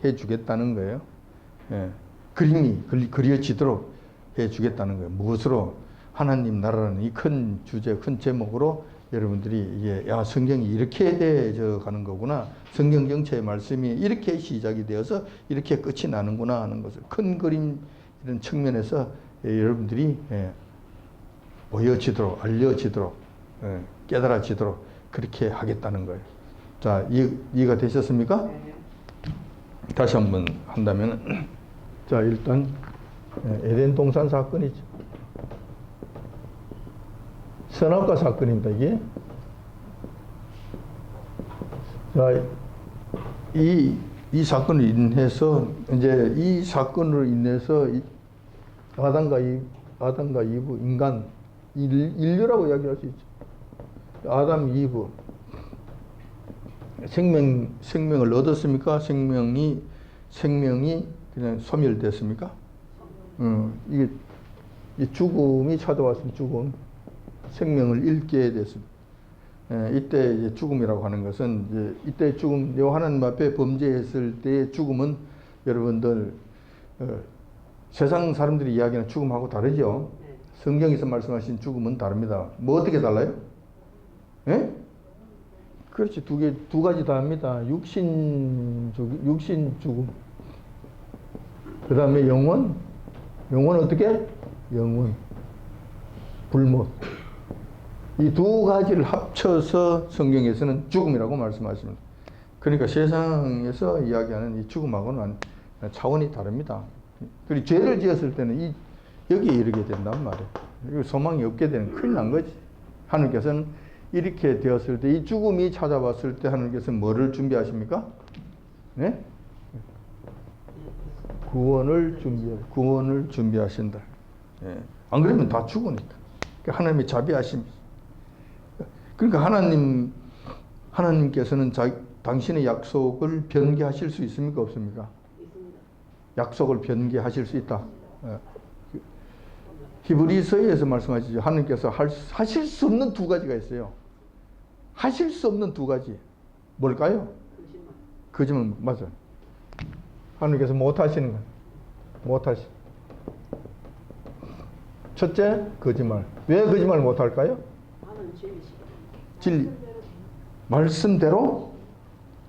해주겠다는 거예요. 그림이 그려지도록 해주겠다는 거예요. 무엇으로? 하나님 나라라는 이 큰 주제, 큰 제목으로 여러분들이 성경이 이렇게 되어져 가는 거구나. 성경 전체의 말씀이 이렇게 시작이 되어서 이렇게 끝이 나는구나 하는 것을 큰 그림 이런 측면에서 여러분들이 보여지도록, 알려지도록, 깨달아지도록 그렇게 하겠다는 거예요. 자, 이해가 되셨습니까? 다시 한번 한다면, 자, 일단 에덴 동산 사건이죠. 선악과 사건입니다, 이게. 자, 이 사건을 인해서, 이제 이 사건으로 인해서 아담과 이브, 인간, 인류라고 이야기할 수 있죠. 아담, 이브. 생명을 얻었습니까? 생명이 그냥 소멸됐습니까? 이게 죽음이 찾아왔습니다. 죽음. 생명을 잃게 됐습니다. 이때 이제 죽음이라고 하는 것은 이때 죽음, 하나님 앞에 범죄했을 때의 죽음은 여러분들 세상 사람들이 이야기하는 죽음하고 다르죠. 성경에서 말씀하신 죽음은 다릅니다. 뭐 어떻게 달라요? 그렇지. 두 가지 다 합니다. 육신 죽음. 그 다음에 영혼. 영혼 어떻게? 영혼. 불못. 이 두 가지를 합쳐서 성경에서는 죽음이라고 말씀하십니다. 그러니까 세상에서 이야기하는 이 죽음하고는 차원이 다릅니다. 그리고 죄를 지었을 때는 여기에 이르게 된단 말이에요. 소망이 없게 되는 큰일 난 거지. 하나님께서는 이렇게 되었을 때 이 죽음이 찾아왔을 때 하나님께서는 뭐를 준비하십니까? 네? 구원을 준비하신다. 예. 안 그러면 다 죽으니까. 하나님의 자비하심. 그러니까 하나님께서는 당신의 약속을 변개하실 수 있습니까? 없습니까? 있습니다. 약속을 변개하실 수 있다. 예. 히브리서에서 말씀하시죠. 하나님께서 하실 수 없는 두 가지가 있어요. 하실 수 없는 두 가지. 뭘까요? 거짓말. 맞아. 하나님께서 못 하시는 건. 못 하시. 첫째, 거짓말. 왜 거짓말 못 할까요? 진리. 말씀대로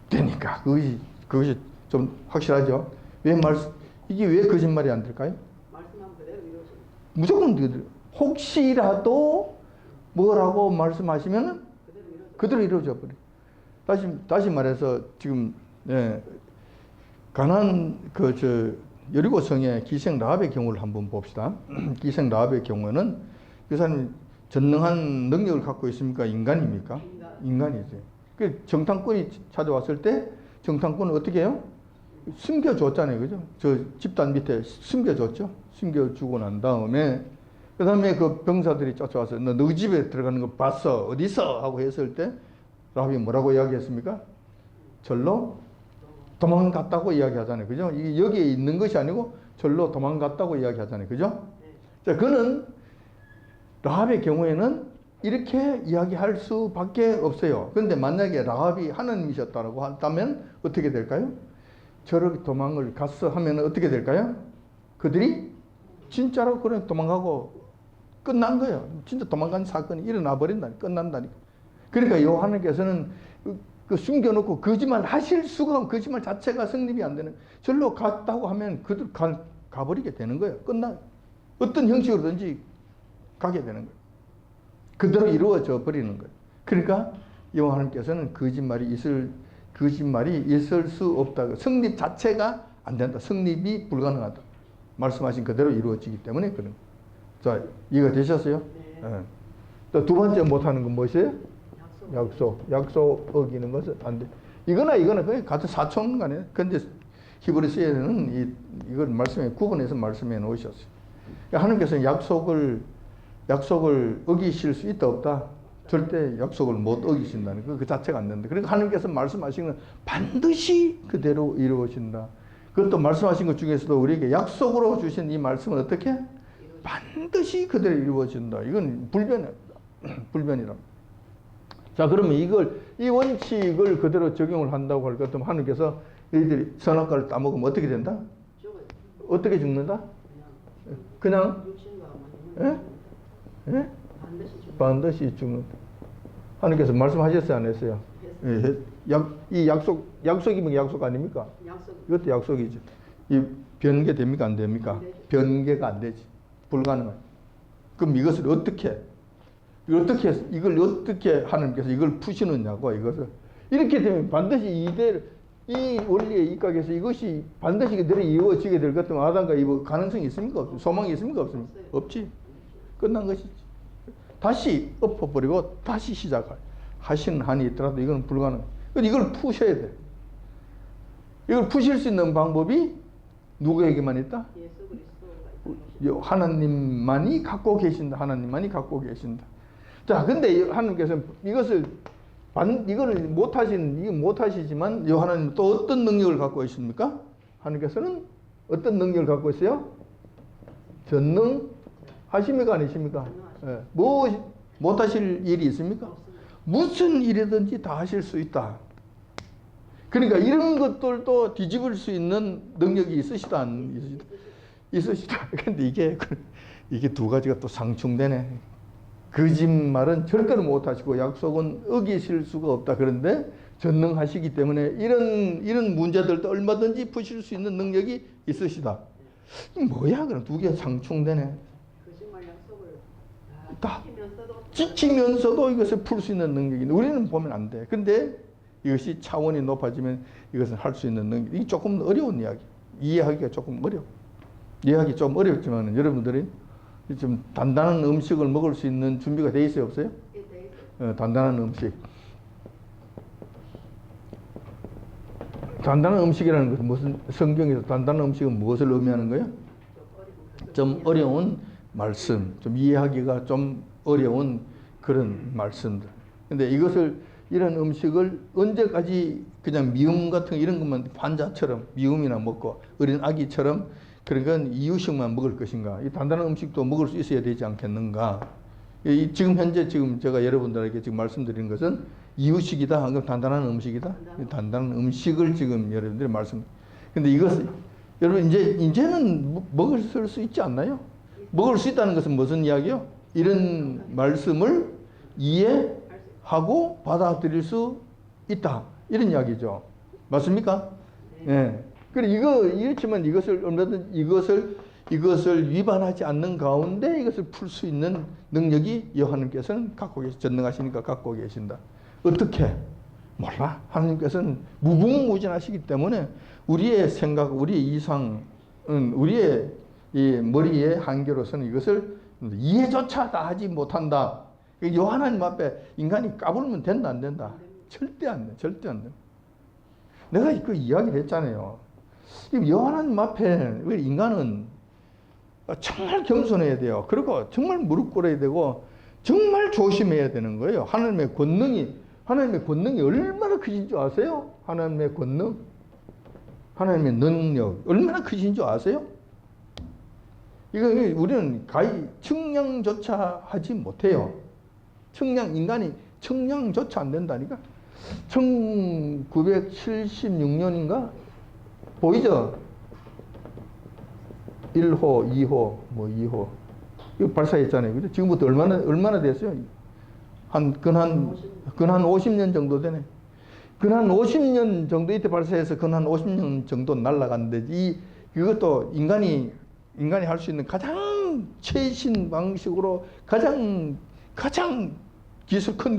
되니까. 그것이 좀 확실하죠? 이게 왜 거짓말이 안 될까요? 말씀한 그대로 이루어져. 무조건 그대로. 혹시라도 뭐라고 말씀하시면 그대로 이루어져 버려. 다시 말해서 지금, 가나안 여리고 성의 기생 라합의 경우를 한번 봅시다. 기생 라합의 경우는 그 사람이 전능한 능력을 갖고 있습니까? 인간입니까? 인간이죠. 그 정탐꾼이 찾아왔을 때 정탐꾼은 어떻게 해요? 숨겨줬잖아요. 그죠? 저 집단 밑에 숨겨줬죠. 숨겨주고 난 다음에 그 다음에 그 병사들이 쫓아와서 너 집에 들어가는 거 봤어? 어디서? 하고 했을 때 라합이 뭐라고 이야기했습니까? 절로 도망갔다고 이야기하잖아요. 그죠? 이게 여기에 있는 것이 아니고 절로 도망갔다고 이야기하잖아요. 그죠? 자, 그는 라합의 경우에는 이렇게 이야기할 수밖에 없어요. 그런데 만약에 라합이 하나님이셨다고 한다면 어떻게 될까요? 저렇게 도망을 갔어 하면 어떻게 될까요? 그들이 진짜로 그냥 도망가고 끝난 거예요. 진짜 도망간 사건이 일어나 버린다니까. 끝난다니까. 그러니까 요한께서는 그 숨겨놓고 거짓말 하실 수가, 거짓말 자체가 성립이 안 되는, 절로 갔다고 하면 그들 가버리게 되는 거예요. 어떤 형식으로든지 가게 되는 거예요. 그대로 이루어져 버리는 거예요. 그러니까 요한께서는 거짓말이 있을 수 없다. 성립 자체가 안 된다. 성립이 불가능하다. 말씀하신 그대로 이루어지기 때문에 그런 거예요. 자, 이해가 되셨어요? 네. 또 두 번째 못하는 건 무엇이에요? 약속 어기는 것은 안 돼. 이거나 그냥 같은 사촌 간에. 근데 히브리서에는 이걸 구분해서 말씀해 놓으셨어요. 하나님께서는 약속을 어기실 수 있다 없다? 절대 약속을 못 어기신다는 그 자체가 안 된다. 그러니까 하나님께서 말씀하신 건 반드시 그대로 이루어진다. 그것도 말씀하신 것 중에서도 우리에게 약속으로 주신 이 말씀은 어떻게? 반드시 그대로 이루어진다. 이건 불변이랍니다. 자, 그러면 이 원칙을 그대로 적용을 한다고 할 것 같으면 하나님께서 너희들이 선악과를 따먹으면 어떻게 된다? 어떻게 죽는다? 그냥? 예? 반드시 죽는다. 하나님께서 말씀하셨어요, 안 했어요? 예, 이 약속이면 약속 아닙니까? 이것도 약속이죠. 이 변개됩니까? 안 됩니까? 변개가 안 되지. 불가능한. 그럼 이것을 어떻게 하나님께서 이걸 푸시느냐고, 이것을. 이렇게 되면 반드시 이 원리에 입각해서 이것이 반드시 그대로 이루어지게 될 것 같으면 아담과 이브 가능성이 있습니까? 없습니까? 소망이 있습니까? 없습니까? 없지. 끝난 것이지. 다시 엎어버리고 다시 시작할. 하시는 한이 있더라도 이건 불가능. 이걸 푸셔야 돼. 이걸 푸실 수 있는 방법이 누구에게만 있다? 하나님만이 갖고 계신다. 하나님만이 갖고 계신다. 자, 근데 하나님께서는 이거를 못하시지만, 하나님 또 어떤 능력을 갖고 있습니까? 하나님께서는 어떤 능력을 갖고 있어요? 전능하십니까? 아니십니까? 예. 못하실 일이 있습니까? 무슨 일이든지 다 하실 수 있다. 그러니까 이런 것들도 뒤집을 수 있는 능력이 있으시다, 안 있으시다? 있으시다. 근데 이게 두 가지가 또 상충되네. 거짓말은 절대로 못하시고 약속은 어기실 수가 없다. 그런데 전능하시기 때문에 이런 문제들도 얼마든지 푸실 수 있는 능력이 있으시다. 이 뭐야? 그럼 두 개 상충되네. 거짓말 약속을 다 지키면서도 이것을 풀 수 있는 능력이 우리는 보면 안 돼. 근데 이것이 차원이 높아지면 이것을 할 수 있는 능력. 이게 조금 어려운 이야기. 이해하기가 조금 어려워. 이해하기 좀 어렵지만 여러분들이 좀 단단한 음식을 먹을 수 있는 준비가 돼 있어요, 없어요? 예, 돼 있어요. 단단한 음식. 단단한 음식이라는 것은 무슨 성경에서 단단한 음식은 무엇을 의미하는 거예요? 좀 어려운 말씀, 좀 이해하기가 좀 어려운 그런 말씀들. 근데 이런 음식을 언제까지 그냥 미움 같은 이런 것만 환자처럼 미움이나 먹고 어린 아기처럼 그런 건 이유식만 먹을 것인가? 이 단단한 음식도 먹을 수 있어야 되지 않겠는가? 지금 현재 제가 여러분들에게 지금 말씀드리는 것은 이유식이다. 그럼 단단한 음식이다. 단단한 음식을 지금 여러분들이 근데 이것을 여러분 이제는 먹을 수 있지 않나요? 먹을 수 있다는 것은 무슨 이야기요? 이런 말씀을 이해하고 받아들일 수 있다. 이런 이야기죠. 맞습니까? 네. 그래 이렇지만 이것을 얼마든지 이것을 위반하지 않는 가운데 이것을 풀 수 있는 능력이 여호와님께서는 전능하시니까 갖고 계신다. 어떻게? 몰라. 하나님께서는 무궁무진하시기 때문에 우리의 생각, 우리의 이상은 우리의 이 머리의 한계로서는 이것을 이해조차 다 하지 못한다. 하나님 앞에 인간이 까불면 된다, 안 된다? 절대 안 돼. 절대 안 돼. 내가 그 이야기를 했잖아요. 하나님 앞에 인간은 정말 겸손해야 돼요. 그리고 정말 무릎 꿇어야 되고 정말 조심해야 되는 거예요. 하나님의 권능이 얼마나 크신 줄 아세요? 하나님의 권능, 하나님의 능력 얼마나 크신 줄 아세요? 이거 우리는 가히 측량조차 하지 못해요. 인간이 측량조차 안 된다니까. 1976년인가? 보이죠? 1호, 2호, 2호. 이거 발사했잖아요. 그죠? 지금부터 얼마나 됐어요? 근한 50년 정도 되네. 근한 50년 정도 이때 발사해서 근한 50년 정도 날아갔는데 이것도 인간이 할 수 있는 가장 최신 방식으로 가장 큰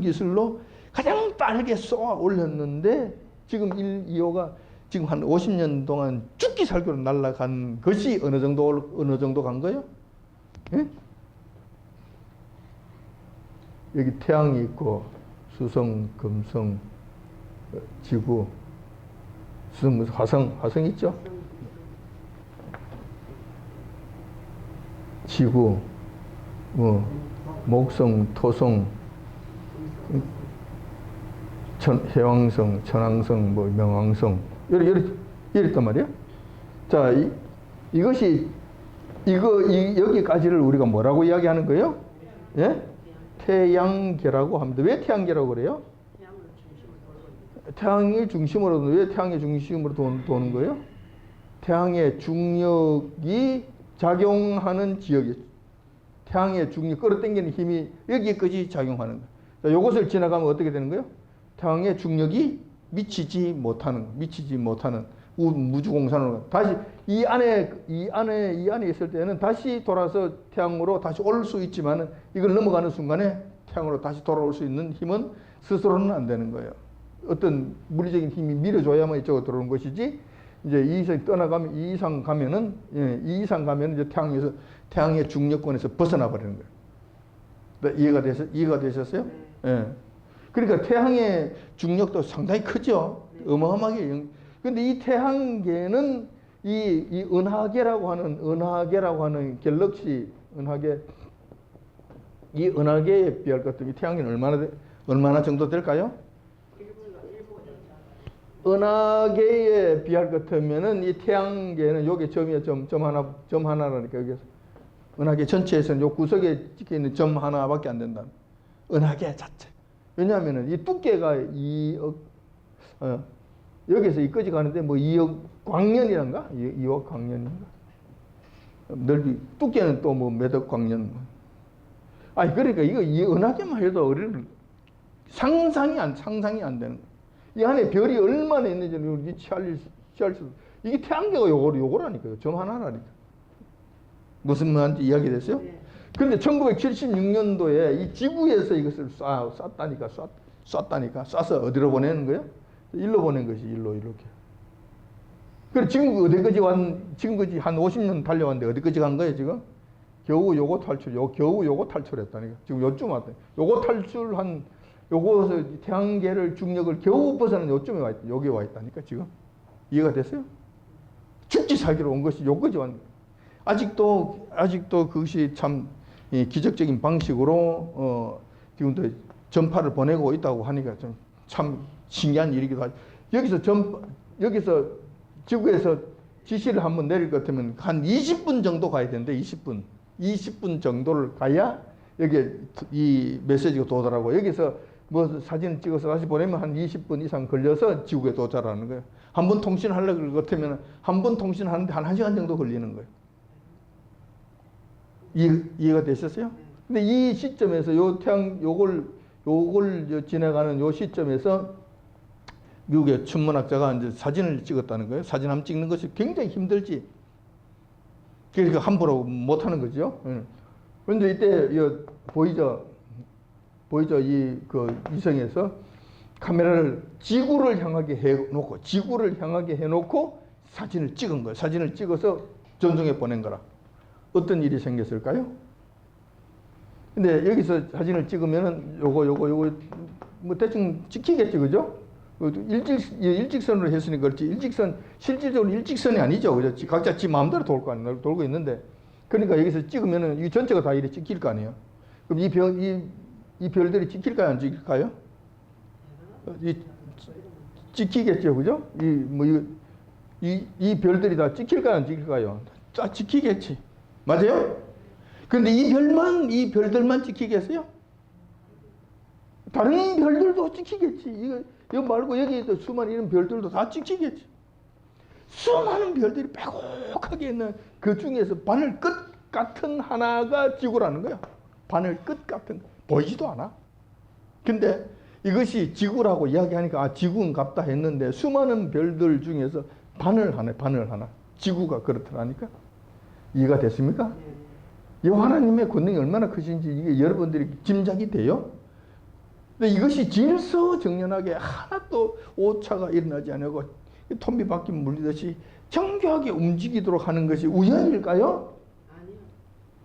기술로 가장 빠르게 쏘아 올렸는데 지금 1, 2호가 지금 한 50년 동안 죽기 살기로 날아간 것이 어느 정도 간 거예요? 예? 여기 태양이 있고 수성, 금성, 지구, 수성, 화성 있죠? 지구, 목성, 토성, 해왕성, 천왕성, 명왕성, 이랬단 말이야. 자, 여기까지를 우리가 뭐라고 이야기하는 거예요? 예? 태양계라고 합니다. 왜 태양계라고 그래요? 태양의 중심으로, 왜 태양의 중심으로 도는 거예요? 태양의 중력이 작용하는 지역이, 태양의 중력, 끌어당기는 힘이 여기까지 작용하는 거예요. 자, 이것을 지나가면 어떻게 되는 거예요? 태양의 중력이 미치지 못하는 무주공산으로 다시 이 안에 있을 때는 다시 돌아서 태양으로 다시 올 수 있지만은 이걸 넘어가는 순간에 태양으로 다시 돌아올 수 있는 힘은 스스로는 안 되는 거예요. 어떤 물리적인 힘이 밀어줘야만 이쪽으로 들어오는 것이지, 이제 이 이상 떠나가면 이 이상 가면은 이제 태양의 중력권에서 벗어나 버리는 거예요. 이해가 되셨어요? 예. 그러니까 태양의 중력도 상당히 크죠. 어마어마하게. 근데 이 태양계는 이 은하계라고 하는 갤럭시 이 은하계에 비할 것 같으면 태양계는 얼마나 정도 될까요? 은하계에 비할 것 같으면은 이 태양계는 여기 점 하나라니까 여기서 은하계 전체에서는 요 구석에 찍혀 있는 점 하나밖에 안 된다. 은하계 자체. 왜냐하면은 이 두께가 2억 여기서 이까지 가는데 2억 광년이란가? 2억 광년인가? 넓이 두께는 또 몇억 광년. 아니 그러니까 이거 이 은하계만 해도 우리는 상상이 안 되는 거예요. 이 안에 별이 얼마나 있는지는 우리 취할 수 이게 태양계가 요거라니까요. 점 하나라니까. 무슨 말인지 이야기 됐어요? 네. 근데 1976년도에 이 지구에서 이것을 쐈다니까 쏴서 어디로 보내는 거예요? 일로 보낸 것이 일로 이렇게. 그래 지금 지금까지 한 50년 달려왔는데 어디까지 간 거예요 지금? 겨우 요거 탈출했다니까. 지금 요쯤 왔다. 요거 탈출한 요거 태양계를 중력을 겨우 벗어난 요쯤에 와 있다. 여기 와 있다니까 지금. 이해가 됐어요? 죽지 살기로 온 것이 요까지 왔는 거예요. 아직도 그것이 참 기적적인 방식으로 지금도 전파를 보내고 있다고 하니까 참 신기한 일이기도 하죠. 여기서 지구에서 지시를 한번 내릴 것 같으면 한 20분 정도 가야 되는데 20분 정도를 가야 여기 이 메시지가 도달하고 여기서 뭐 사진을 찍어서 다시 보내면 한 20분 이상 걸려서 지구에 도달하는 거예요. 한 번 통신하려고 것 같으면 한 번 통신하는데 한 1시간 정도 걸리는 거예요. 이해가 되셨어요? 근데 이 시점에서 요걸 지나가는 요 시점에서 미국의 천문학자가 이제 사진을 찍었다는 거예요. 사진 한번 찍는 것이 굉장히 힘들지. 그러니까 함부로 못 하는 거죠. 그런데 이때 보이죠? 그 위성에서 카메라를 지구를 향하게 해놓고 사진을 찍은 거예요. 사진을 찍어서 전송해 보낸 거라. 어떤 일이 생겼을까요? 근데 여기서 사진을 찍으면은 요거 뭐 대충 찍히겠지, 그죠? 일직선으로 했으니까 그렇지. 실질적으로 일직선이 아니죠. 그죠? 각자 지 마음대로 돌고 있는데. 그러니까 여기서 찍으면은 이 전체가 다 이렇게 찍힐 거 아니에요. 그럼 이 별들이 찍힐까요? 안 찍힐까요? 찍히겠죠. 그죠? 이 별들이 다 찍힐까요? 안 찍힐까요? 다 찍히겠지. 맞아요? 근데 이 별들만 찍히겠어요? 다른 별들도 찍히겠지. 이거 말고 여기 있던 수많은 이런 별들도 다 찍히겠지. 수많은 별들이 빼곡하게 있는 그 중에서 바늘 끝 같은 하나가 지구라는 거야. 바늘 끝 같은, 보이지도 않아. 근데 이것이 지구라고 이야기하니까 지구인갑다 했는데 수많은 별들 중에서 바늘 하나. 지구가 그렇더라니까. 이해가 됐습니까? 이 하나님의 권능이 얼마나 크신지 이게 여러분들이 짐작이 돼요? 근데 이것이 질서정연하게 하나도 오차가 일어나지 않고 톱니바퀴 물리듯이 정교하게 움직이도록 하는 것이 우연일까요? 아니요.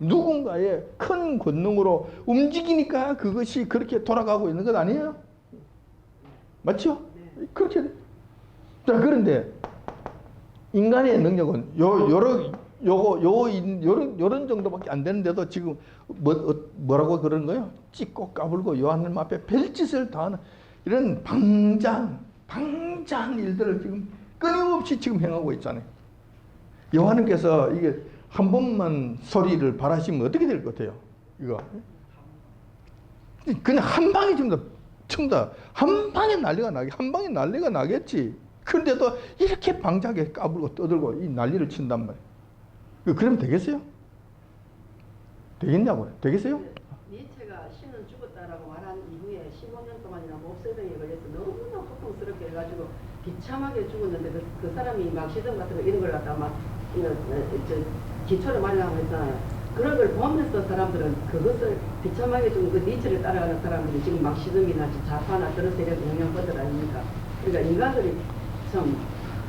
누군가의 큰 권능으로 움직이니까 그것이 그렇게 돌아가고 있는 것 아니에요? 맞죠? 네. 그렇게. 자, 그런데 인간의 능력은 요런 정도밖에 안 되는데도 지금 뭐라고 그러는 거예요? 찍고 까불고 요하나님 앞에 별짓을 다 하는 이런 방자한 일들을 지금 끊임없이 지금 행하고 있잖아요. 요하나님께서 이게 한 번만 소리를 바라시면 어떻게 될 것 같아요? 이거 그냥 한 방에 전부 다 한 방에 난리가 나겠지. 그런데도 이렇게 방자하게 까불고 떠들고 이 난리를 친단 말이에요. 그러면 되겠어요? 되겠냐고요? 되겠어요? 니체가 신은 죽었다라고 말한 이후에 15년 동안이나 몹새병에 걸려서 너무나 고통스럽게 해가지고 비참하게 죽었는데 그 사람이 막 시험 같은 거 이런 걸 갖다가 막 기초를 마련하고 했잖아요. 그런 걸 보면서 사람들은 그것을 비참하게 죽은 그 니체를 따라가는 사람들이 지금 막 시험이나 좌파나 그런 세력 영향받을 아닙니까? 그러니까 인간들이 참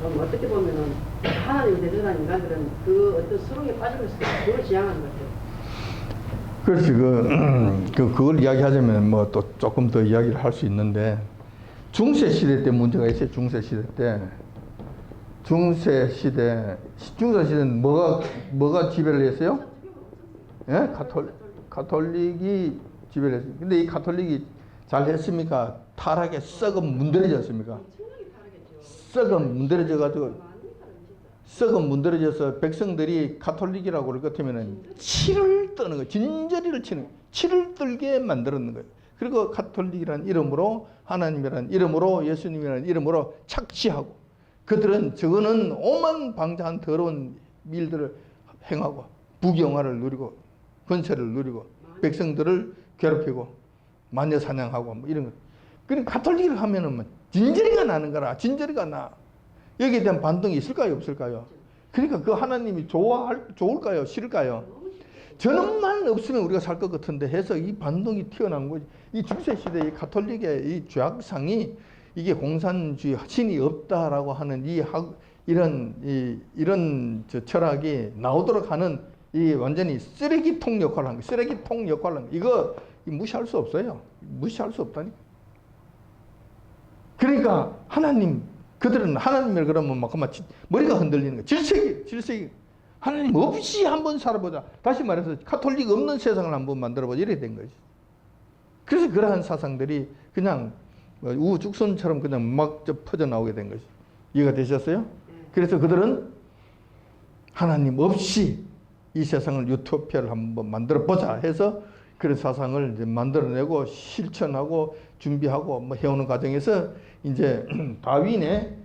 어떻게 보면은 하나님이 대전한 인간들은 그 어떤 수렁에 빠지면서 그걸 지향하는 것 같아요. 그렇지. 그걸 이야기하자면 뭐 또 조금 더 이야기를 할 수 있는데 중세 시대 때 문제가 있어요. 중세 시대는 뭐가 지배를 했어요? 예? 가톨릭이 지배를 했어요. 근데 이 가톨릭이 잘 했습니까? 타락에 썩어 문드러졌습니까? 썩어 문드러져서 백성들이 가톨릭이라고 그럴 것 같으면 치를 떠는 거예요. 진저리를 치를 떨게 만들었는 거예요. 그리고 가톨릭이라는 이름으로 하나님이라는 이름으로 예수님이라는 이름으로 착취하고 그들은 저거는 오만 방자한 더러운 일들을 행하고 부경화를 누리고 권세를 누리고 백성들을 괴롭히고 마녀 사냥하고 뭐 이런 거. 그러니까 가톨릭을 하면은 뭐 진저리가 나는 거라. 진저리가 나. 여기에 대한 반동이 있을까요, 없을까요? 그러니까 그 하나님이 좋을까요, 싫을까요? 저놈만 없으면 우리가 살 것 같은데 해서 이 반동이 튀어나온 거지. 이 중세 시대의 가톨릭의 이 죄악상이 이게 공산주의 신이 없다라고 하는 이런 철학이 나오도록 하는 이 완전히 쓰레기통 역할을 한 거예요. 쓰레기통 역할을 한 거예요. 이거 무시할 수 없어요. 무시할 수 없다니까. 그러니까 그들은 하나님을 그러면 막 머리가 흔들리는 거예요. 질색이. 하나님 없이 한번 살아보자. 다시 말해서 가톨릭 없는 세상을 한번 만들어보자. 이렇게 된 거지. 그래서 그러한 사상들이 그냥 우후죽순처럼 그냥 막 퍼져나오게 된 것이. 이해가 되셨어요? 그래서 그들은 하나님 없이 이 세상을 유토피아를 한번 만들어보자 해서 그런 사상을 이제 만들어내고 실천하고 준비하고 뭐 해오는 과정에서 이제 다윈의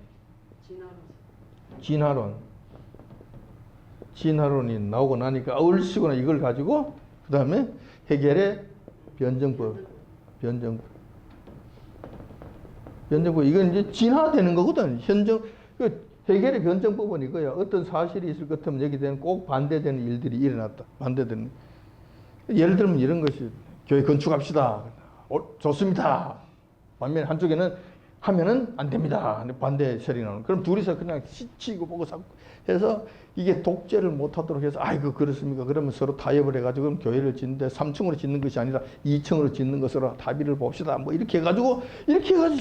진화론이 나오고 나니까 얼씨구나 이걸 가지고 그 다음에 해겔의 변정법 이건 이제 진화되는 거거든. 해겔의 변정법은 이거야. 어떤 사실이 있을 것 같으면 여기 꼭 반대되는 일들이 일어났다. 반대되는. 예를 들면 이런 것이 교회 건축합시다. 좋습니다. 반면에 한쪽에는 하면은 안 됩니다. 반대 세력이 나오는. 그럼 둘이서 그냥 치고 보고 잡고 해서 이게 독재를 못하도록 해서 아이고 그렇습니까? 그러면 서로 타협을 해가지고 그럼 교회를 짓는데 3층으로 짓는 것이 아니라 2층으로 짓는 것으로 합의를 봅시다. 뭐 이렇게 해가지고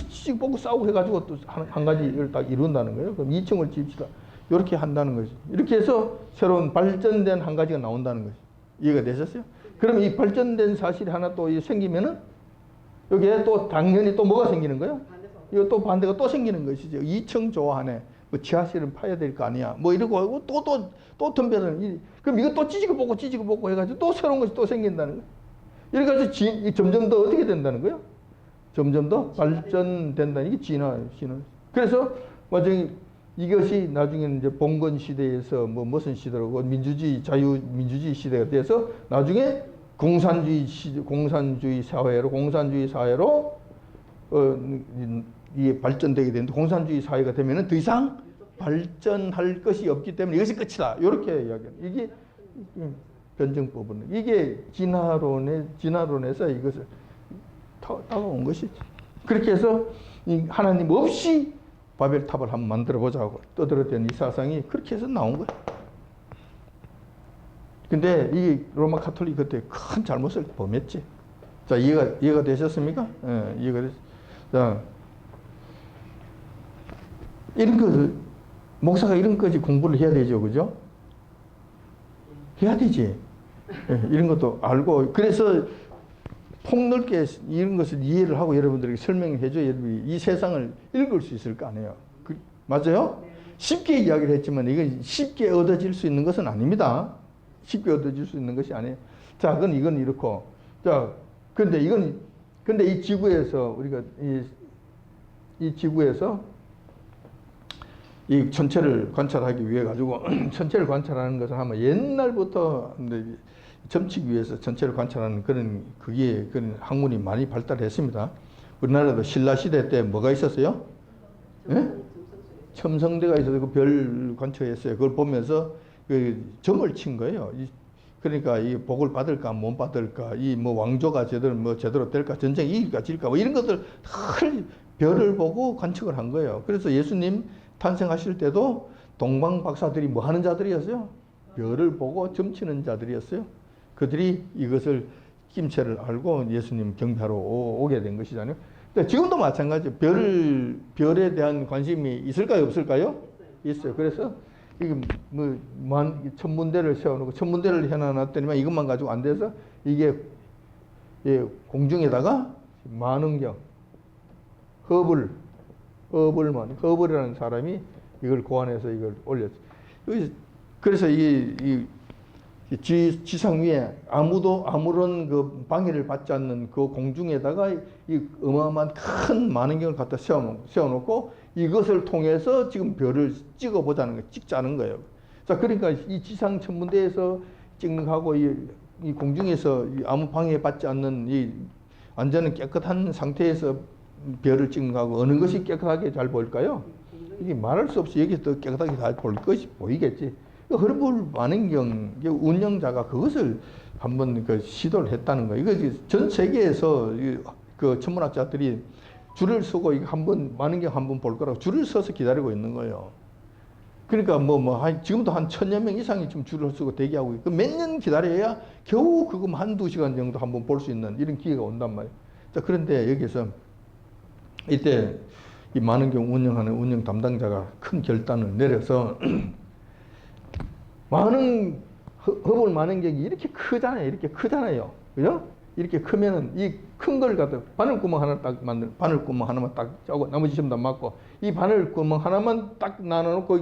치고 보고 싸우고 해가지고 또 한 가지를 딱 이룬다는 거예요. 그럼 2층을 짓시다. 이렇게 한다는 거지. 이렇게 해서 새로운 발전된 한 가지가 나온다는 거지. 이해가 되셨어요? 그러면 이 발전된 사실이 하나 또 생기면은 여기에 또 당연히 또 뭐가 생기는 거예요? 이거 또 반대가 또 생기는 것이죠. 2층 조안에 뭐 지하실은 파야 될 거 아니야. 뭐 이러고 하고 또 덤벼드는 그럼 이거 또 찌지고 뽑고 해가지고 또 새로운 것이 또 생긴다는 거예요. 이렇게 해서 점점 더 어떻게 된다는 거예요? 점점 더 발전된다는 이게 진화예요. 그래서 나중에 이것이 나중에는 이제 봉건 시대에서 뭐 무슨 시대라고 자유민주주의 시대가 돼서 나중에 공산주의 사회로 이게 발전되게 되는데 공산주의 사회가 되면은 더 이상 발전할 것이 없기 때문에 이것이 끝이다. 이렇게 이야기합니다. 이게 변증법은 이게 진화론에서 이것을 따라온 것이지. 그렇게 해서 이 하나님 없이 바벨탑을 한번 만들어 보자고 떠들어댄 이 사상이 그렇게 해서 나온 거예요. 근데 이 로마 가톨릭 그때 큰 잘못을 범했지. 자, 이해가 되셨습니까? 예, 이해가 됐. 자, 이런 거 목사가 이런 거지 공부를 해야 되죠, 그죠? 해야 되지. 예, 이런 것도 알고 그래서 폭넓게 이런 것을 이해를 하고 여러분들에게 설명해 줘야 여러분이 이 세상을 읽을 수 있을 거 아니에요. 맞아요? 네. 쉽게 이야기를 했지만 이건 쉽게 얻어질 수 있는 것은 아닙니다. 쉽게 얻어질 수 있는 것이 아니에요. 자, 이건 이렇고. 자, 근데 이 지구에서 우리가 이 지구에서 이 천체를 관찰하기 위해 가지고 천체를 관찰하는 것을 하면 옛날부터 점치기 위해서 전체를 관찰하는 그런 학문이 많이 발달했습니다. 우리나라도 신라 시대 때 뭐가 있었어요? 예? 첨성대가 있어서 그 별 관찰했어요. 그걸 보면서 그 점을 친 거예요. 그러니까 이 복을 받을까 못 받을까, 이 뭐 왕조가 제대로 될까, 전쟁이 이길까 질까, 뭐 이런 것들 별을 보고 관측을 한 거예요. 그래서 예수님 탄생하실 때도 동방 박사들이 뭐 하는 자들이었어요? 별을 보고 점치는 자들이었어요. 그들이 이것을 김체를 알고 예수님 경배하러 오게 된 것이잖아요. 근데 지금도 마찬가지예요. 별에 대한 관심이 있을까요, 없을까요? 있어요. 그래서 이게 천문대를 세워놓고 천문대를 해놔놨더니만 이것만 가지고 안 돼서 이게 공중에다가 만원경 허블이라는 사람이 이걸 고안해서 이걸 올렸죠. 그래서 지상 위에 아무런 그 방해를 받지 않는 그 공중에다가 이 어마어마한 큰 만원경을 갖다 세워놓고 이것을 통해서 지금 별을 찍자는 거예요. 자, 그러니까 이 지상 천문대에서 찍는 거하고 이 공중에서 아무 방해받지 않는 이 완전히 깨끗한 상태에서 별을 찍는 거하고 어느 것이 깨끗하게 잘 보일까요? 이게 말할 수 없이 여기서 더 깨끗하게 잘 볼 것이 보이겠지. 허르블 만원경 운영자가 그것을 한번 그 시도를 했다는 거예요. 이거 전 세계에서 그 천문학자들이 줄을 서고 이거 한번 만원경 한번 볼 거라고 줄을 서서 기다리고 있는 거예요. 그러니까 지금도 한 1000여 명 이상이 지금 줄을 서고 대기하고 있고 몇 년 기다려야 겨우 그거 한두 시간 정도 한번 볼 수 있는 이런 기회가 온단 말이에요. 자, 그런데 여기서 이때 이 만원경 운영하는 운영 담당자가 큰 결단을 내려서 허블 만원경이 이렇게 크잖아요. 이렇게 크잖아요. 그죠? 이렇게 크면은 이 큰 걸 갖다 바늘구멍 하나 딱 만들, 바늘구멍 하나만 딱 짜고 나머지 전부 다 막고 이 바늘구멍 하나만 딱 나눠놓고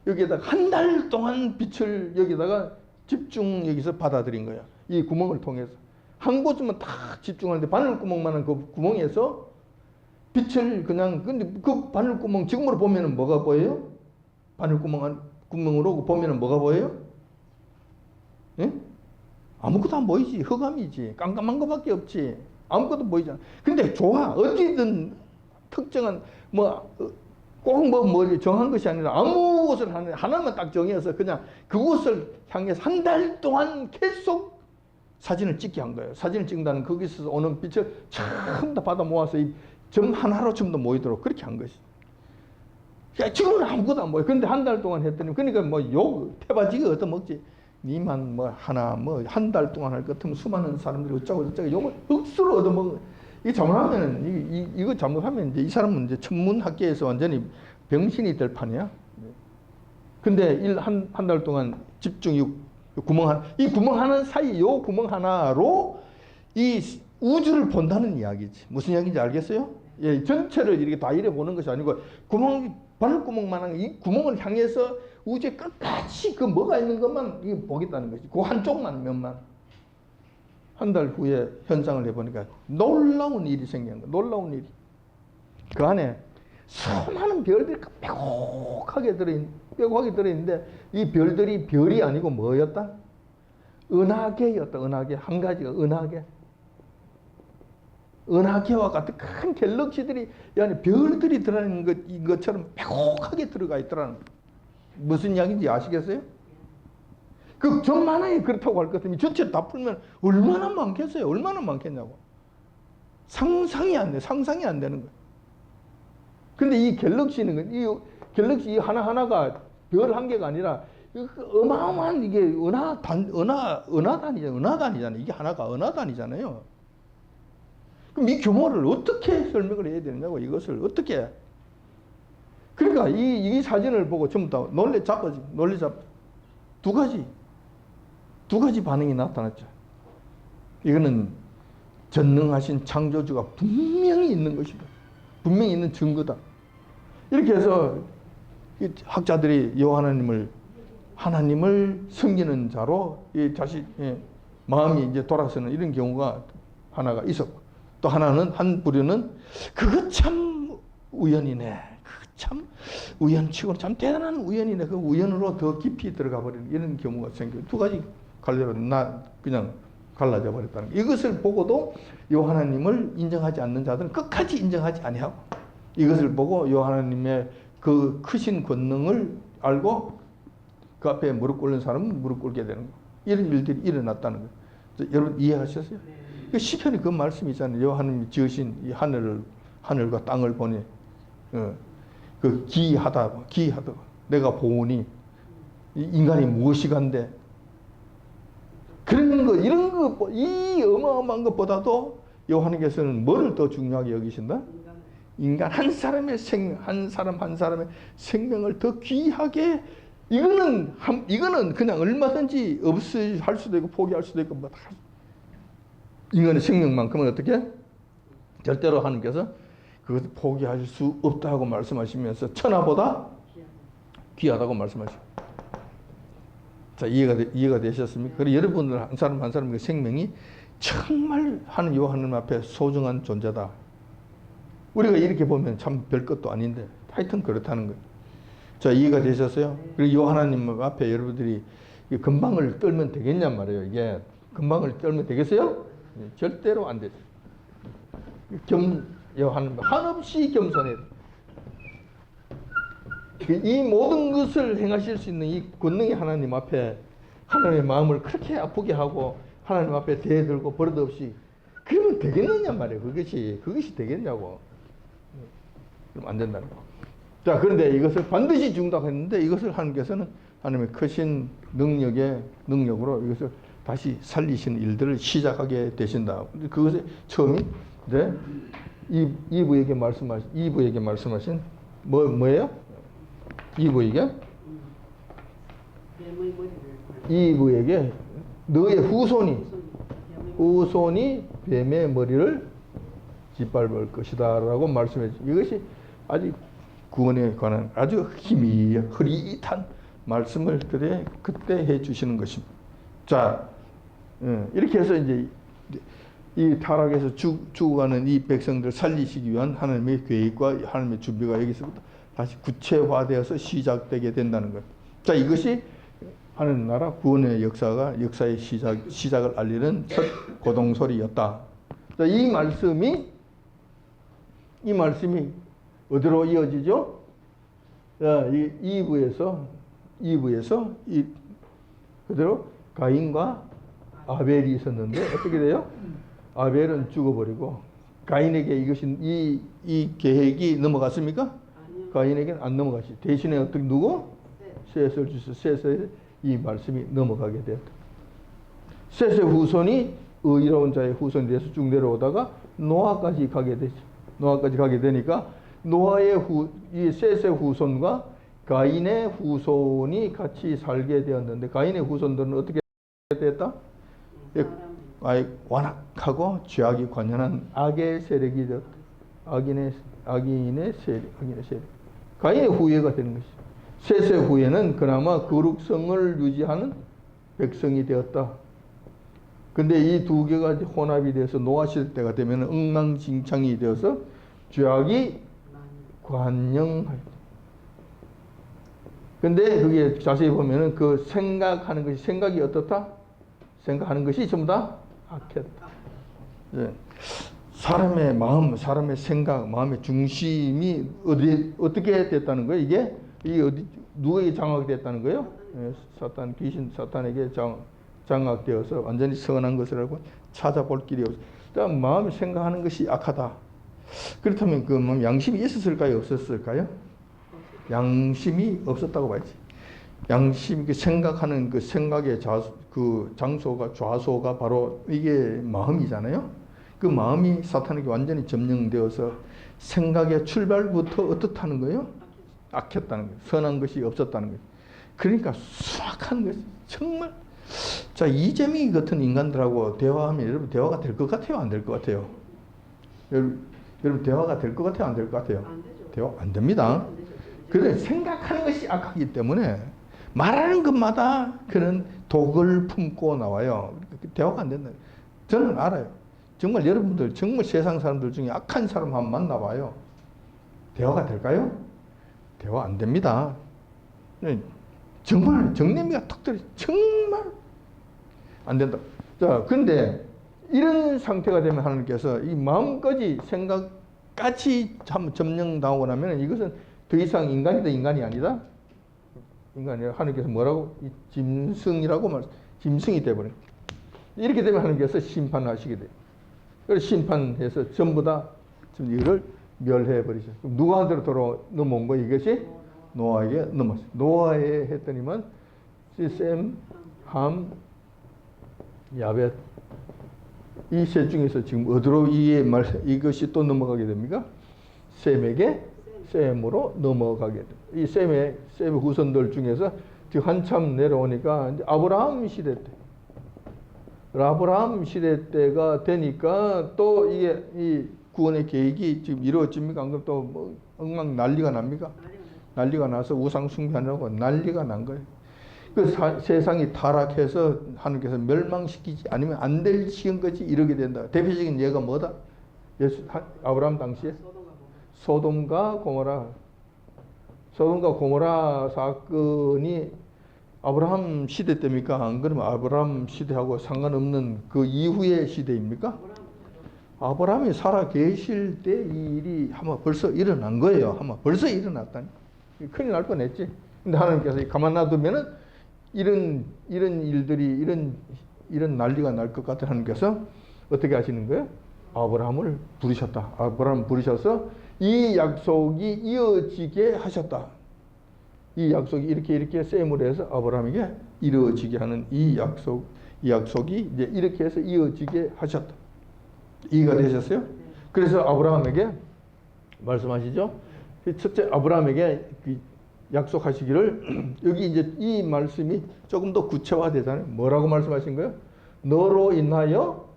여기에다가 한 달 동안 빛을 여기다가 집중 여기서 받아들인 거야. 이 구멍을 통해서. 한 곳만 딱 집중하는데 바늘구멍만한 그 구멍에서 빛을 그냥, 근데 그 바늘구멍 지금으로 보면은 뭐가 보여요? 구멍으로 보면은 뭐가 보여요? 예? 아무것도 안 보이지. 흑암이지. 깜깜한 것밖에 없지. 아무것도 보이지 않아. 근데 좋아. 어디든 특정한, 꼭 정한 것이 아니라 아무 곳을 하나만 딱 정해서 그냥 그곳을 향해서 한 달 동안 계속 사진을 찍게 한 거예요. 사진을 찍는다는 거기서 오는 빛을 전부 다 받아 모아서 이 점 하나로 전부 다 모이도록 그렇게 한 것이. 야, 지금은 아무것도 안 보여. 근데 한 달 동안 했더니, 그러니까 태바지가 얻어먹지. 니만 한 달 동안 할 것 같으면 수많은 사람들이 어쩌고 욕을 억수로 얻어먹어. 이거 잘못하면, 이거 잘못하면 이제 이 사람은 이제 천문학계에서 완전히 병신이 될 판이야. 근데 한 달 동안 집중 이 구멍 하나 사이 요 구멍 하나로 이 우주를 본다는 이야기지. 무슨 이야기인지 알겠어요? 예, 전체를 이렇게 다 이래 보는 것이 아니고 바늘구멍만한 이 구멍을 향해서 우주에 끝까지 그 뭐가 있는 것만 보겠다는 것이. 그 한쪽만 면만. 한 달 후에 현상을 해보니까 놀라운 일이 생긴 거야. 놀라운 일이. 그 안에 수많은 별들이 빽하게 들어있는데 이 별들이 별이 아니고 뭐였다? 은하계였다. 은하계. 한 가지가 은하계. 은하계와 같은 큰 갤럭시들이 이 안에 별들이 들어있는 것처럼 빽하게 들어가 있더라는 거예요. 무슨 이야기인지 아시겠어요? 그 점 하나에 그렇다고 할 것 같으면 전체 다 풀면 얼마나 많겠어요? 얼마나 많겠냐고. 상상이 안 되는 거예요. 근데 이 갤럭시는, 이 갤럭시 하나하나가 별 한 개가 아니라 어마어마한 이게 은하단이잖아요. 이게 하나가 은하단이잖아요. 그럼 이 규모를 어떻게 설명을 해야 되느냐고, 이것을 어떻게. 그러니까 이 사진을 보고 전부 다 놀래 잡아. 두 가지 반응이 나타났죠. 이거는 전능하신 창조주가 분명히 있는 것이다. 분명히 있는 증거다. 이렇게 해서 학자들이 하나님을 섬기는 자로 마음이 이제 돌아서는 이런 경우가 하나가 있었고, 또 한 부류는 그거 참 우연이네. 그거 참 우연치고는 참 대단한 우연이네. 그 우연으로 더 깊이 들어가 버리는 이런 경우가 생겨요. 두 가지 갈래로 그냥 갈라져 버렸다는 거예요. 이것을 보고도 하나님을 인정하지 않는 자들은 끝까지 인정하지 아니하고, 이것을 보고 하나님의 그 크신 권능을 알고 그 앞에 무릎 꿇는 사람은 무릎 꿇게 되는 거예요. 이런 일들이 일어났다는 거예요. 여러분 이해하셨어요? 네. 시편에 그 말씀이 있잖아요. 하나님이 지으신 이 하늘과 땅을 보니 그 기이하다 내가 보니 인간이 무엇이간데, 그런 거, 이런 거, 이 어마어마한 것보다도 하나님께서는 뭐를 더 중요하게 여기신다? 인간 한 사람의 한 사람의 생명을 더 귀하게, 이거는 그냥 얼마든지 할 수도 있고 포기할 수도 있고 인간의 생명만큼은 어떻게? 절대로 하나님께서 그것을 포기할 수 없다고 말씀하시면서 천하보다 귀하다고 말씀하십니다. 자, 이해가 되셨습니까? 그리고 여러분들 한 사람 한 사람의 생명이 정말 하나님 앞에 소중한 존재다. 우리가 이렇게 보면 참 별것도 아닌데 하여튼 그렇다는 거예요. 자, 이해가 되셨어요? 그리고 하나님 앞에 여러분들이 건방을 떨면 되겠냔 말이에요. 이게 금방을 떨면 되겠어요? 절대로 안 되죠. 한없이 겸손해야 돼. 이 모든 것을 행하실 수 있는 이 권능의 하나님 앞에 하나님의 마음을 그렇게 아프게 하고 하나님 앞에 대들고 버릇없이 그러면 되겠느냐 말이에요. 그것이 되겠냐고. 그럼 안 된다는 거. 자, 그런데 이것을 반드시 중다고 했는데 이것을 하나님께서는 하나님의 크신 능력으로 이것을 다시 살리시는 일들을 시작하게 되신다. 그것의 처음이 네? 이브에게 말씀하신 뭐예요? 이브에게 너의 후손이 뱀의 머리를 짓밟을 것이다 라고 말씀해 주죠. 이것이 아주 구원에 관한 아주 힘이 흐릿한 말씀을 그때 해 주시는 것입니다. 자, 이렇게 해서 이제 이 타락에서 죽어가는 이 백성들을 살리시기 위한 하나님의 계획과 하나님의 준비가 여기서부터 다시 구체화되어서 시작되게 된다는 것. 자, 이것이 하나님 나라 구원의 역사의 시작을 알리는 첫 고동소리였다. 자, 이 말씀이 어디로 이어지죠? 자, 이 2부에서 그대로 가인과 아벨이 있었는데 어떻게 돼요? 아벨은 죽어버리고 가인에게 이 계획이 넘어갔습니까? 아니요. 가인에게는 안 넘어가시. 대신에 어떻게 누구? 셋을 주셔서 셋에 이 말씀이 넘어가게 되었다. 셋의 후손이 의로운 자의 후손이 돼서 쭉 내려오다가 노아까지 가게 되죠. 노아까지 가게 되니까 이 셋의 후손과 가인의 후손이 같이 살게 되었는데 가인의 후손들은 어떻게 됐다? 완악하고 죄악이 관연한 악의 세력이 되었다. 악인의 세력. 가인의 후예가 되는 것이죠. 셋의 후예는 그나마 거룩성을 유지하는 백성이 되었다. 근데 이 두 개가 혼합이 돼서 노아 시대 때가 되면 엉망진창이 되어서 죄악이 관영하였다. 근데 그게 자세히 보면은 그 생각이 어떻다? 생각하는 것이 전부 다 악했다. 네. 사람의 마음, 사람의 생각, 마음의 중심이 어떻게 됐다는 거예요? 이게 누구에게 장악됐다는 거예요? 네, 귀신 사탄에게 장악되어서 완전히 선한 것이라고 찾아볼 길이 없어. 마음이 생각하는 것이 악하다. 그렇다면 그 마음 양심이 있었을까요? 없었을까요? 양심이 없었다고 봐야지. 양심이 생각하는 그 생각의 좌소가 바로 이게 마음이잖아요. 그 마음이 사탄에게 완전히 점령되어서 생각의 출발부터 어떻다는 거예요? 악했다는 거예요. 선한 것이 없었다는 거예요. 그러니까 수악한 것이 정말. 자, 이재명이 같은 인간들하고 대화하면 여러분 대화가 될 것 같아요? 안 될 것 같아요? 여러분 대화가 될 것 같아요? 안 될 것 같아요? 안 되죠. 대화 안 됩니다. 그런데 생각하는 것이 악하기 때문에 말하는 것마다 그런 독을 품고 나와요. 대화가 안 된다. 저는 알아요. 정말 여러분들 정말 세상 사람들 중에 악한 사람 한번 만나봐요. 대화가 될까요? 대화 안 됩니다. 정말 정념이가 턱 들이 정말 안 된다. 자, 근데 이런 상태가 되면 하나님께서 이 마음까지 생각까지 점령당하고 나면 이것은 더 이상 인간이다 인간이 아니다. 인간이 하나님께서 뭐라고? 짐승이 되어버려요. 이렇게 되면 하나님께서 심판하시게 돼요. 그래서 심판해서 전부 다 이걸 멸해버리죠. 그럼 누구한테로 넘어온 거예요? 이것이 노아에게 넘었어요. 노아에 했더니만 셈, 함, 야벳 이 셋 중에서 지금 어디로 이것이 또 넘어가게 됩니까? 셈으로 넘어가게 됩니다. 이 셈의 후손들 중에서 지금 한참 내려오니까 이제 아브라함 시대 때. 아브라함 시대 때가 되니까 또 이게 이 구원의 계획이 지금 이루어집니까? 안 그럼 또 뭐 엉망 난리가 납니까? 난리가 나서 우상 숭배하려고 난리가 난 거예요. 그 세상이 타락해서 하나님께서 멸망시키지 않으면 안 될 시간까지 이르게 된다. 대표적인 예가 뭐다? 아브라함 당시에 소돔과 고모라 사건이 아브라함 시대 때입니까? 안 그러면 아브라함 시대하고 상관없는 그 이후의 시대입니까? 아브라함이 살아 계실 때 이 일이 아마 벌써 일어난 거예요. 아마 벌써 일어났다니. 큰일 날 뻔했지. 근데 하나님께서 가만 놔두면은 이런 일들이 이런 난리가 날 것 같아. 하나님께서 어떻게 하시는 거예요? 아브라함을 부르셨다. 아브라함 부르셔서 이 약속이 이어지게 하셨다. 이 약속이 이렇게 셈을 해서 아브라함에게 이루어지게 하는 이 약속이 이제 이렇게 해서 이어지게 하셨다. 이해가 되셨어요? 그래서 아브라함에게 말씀하시죠. 첫째 아브라함에게 약속하시기를 여기 이제 이 말씀이 조금 더 구체화되잖아요. 뭐라고 말씀하신 거예요? 너로 인하여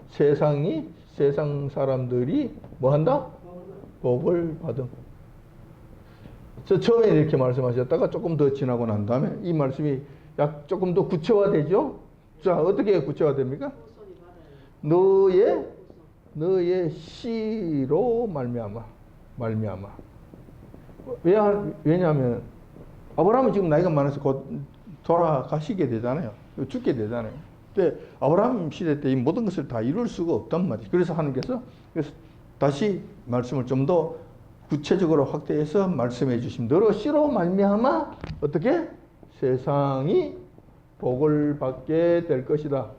세상 사람들이 뭐 한다? 복을 받음. 처음에 이렇게 말씀하셨다가 조금 더 지나고 난 다음에 이 말씀이 조금 더 구체화되죠? 자, 어떻게 구체화됩니까? 너의 씨로 말미암아. 왜냐하면 아브라함은 지금 나이가 많아서 곧 돌아가시게 되잖아요. 죽게 되잖아요. 근데 아브라함 시대 때 이 모든 것을 다 이룰 수가 없단 말이에요. 그래서 하나님께서 다시 말씀을 좀 더 구체적으로 확대해서 말씀해 주심. 너로 씨로 말미암아 어떻게? 세상이 복을 받게 될 것이다.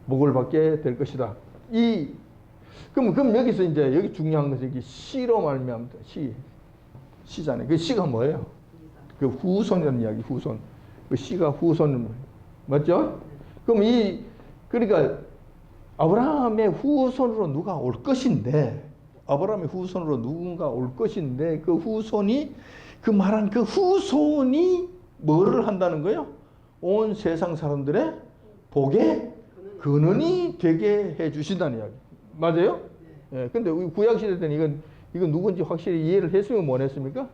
복을 받게 될 것이다. 그럼 여기서 이제 여기 중요한 것은 이게 씨로 말미암다. 씨잖아요. 그 씨가 뭐예요? 그 후손이라는 이야기, 후손. 그 씨가 후손 맞죠? 그럼 그러니까 아브라함의 후손으로 누가 올 것인데, 아브라함의 후손으로 누군가 올 것인데, 그 후손이 뭐를 한다는 거예요? 온 세상 사람들의 복의 근원이 되게 해 주신다는 이야기. 맞아요? 예. 근데 우리 구약시대 때는 이건 누군지 확실히 이해를 했으면 못 했습니까?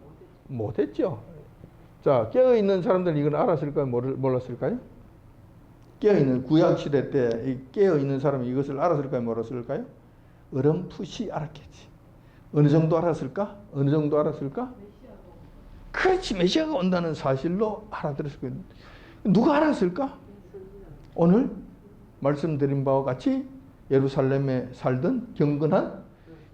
못 했죠. 자, 깨어있는 사람들은 이걸 알았을까요? 몰랐을까요? 구약시대 때 깨어있는 사람이 이것을 알았을까요? 몰랐을까요? 어렴풋이 알았겠지. 어느 정도 알았을까? 그렇지, 메시아가 온다는 사실로 알아들었을 거예요. 누가 알았을까? 오늘 말씀드린 바와 같이 예루살렘에 살던 경건한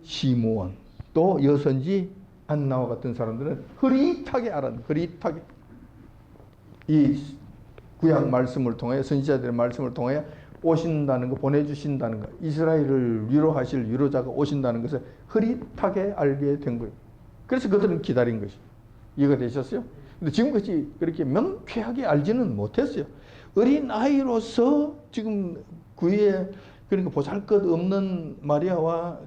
시므온, 또 여선지 안나와 같은 사람들은 흐릿하게 알았는, 흐릿하게 이 구약 말씀을 통해, 선지자들의 말씀을 통해 오신다는 거, 보내주신다는 거, 이스라엘을 위로하실 위로자가 오신다는 것을 흐릿하게 알게 된 거예요. 그래서 그들은 기다린 것이. 이해가 되셨어요? 근데 지금까지 그렇게 명쾌하게 알지는 못했어요. 어린 아이로서 지금 그러니까 보잘것없는 마리아와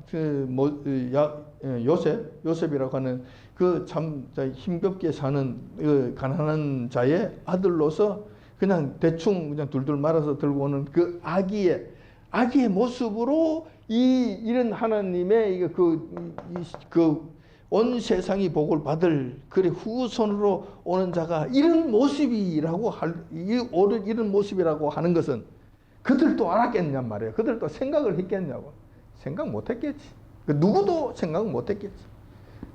요셉이라고 하는 그 참 힘겹게 사는 가난한 자의 아들로서 그냥 대충 그냥 둘둘 말아서 들고 오는 그 아기의 모습으로 이런 하나님의 온 세상이 복을 받을 그래 후손으로 오는 자가 이런 모습이라고 이런 모습이라고 하는 것은 그들도 알았겠냔 말이에요. 그들도 생각을 했겠냐고. 생각 못 했겠지. 누구도 생각 못 했겠지.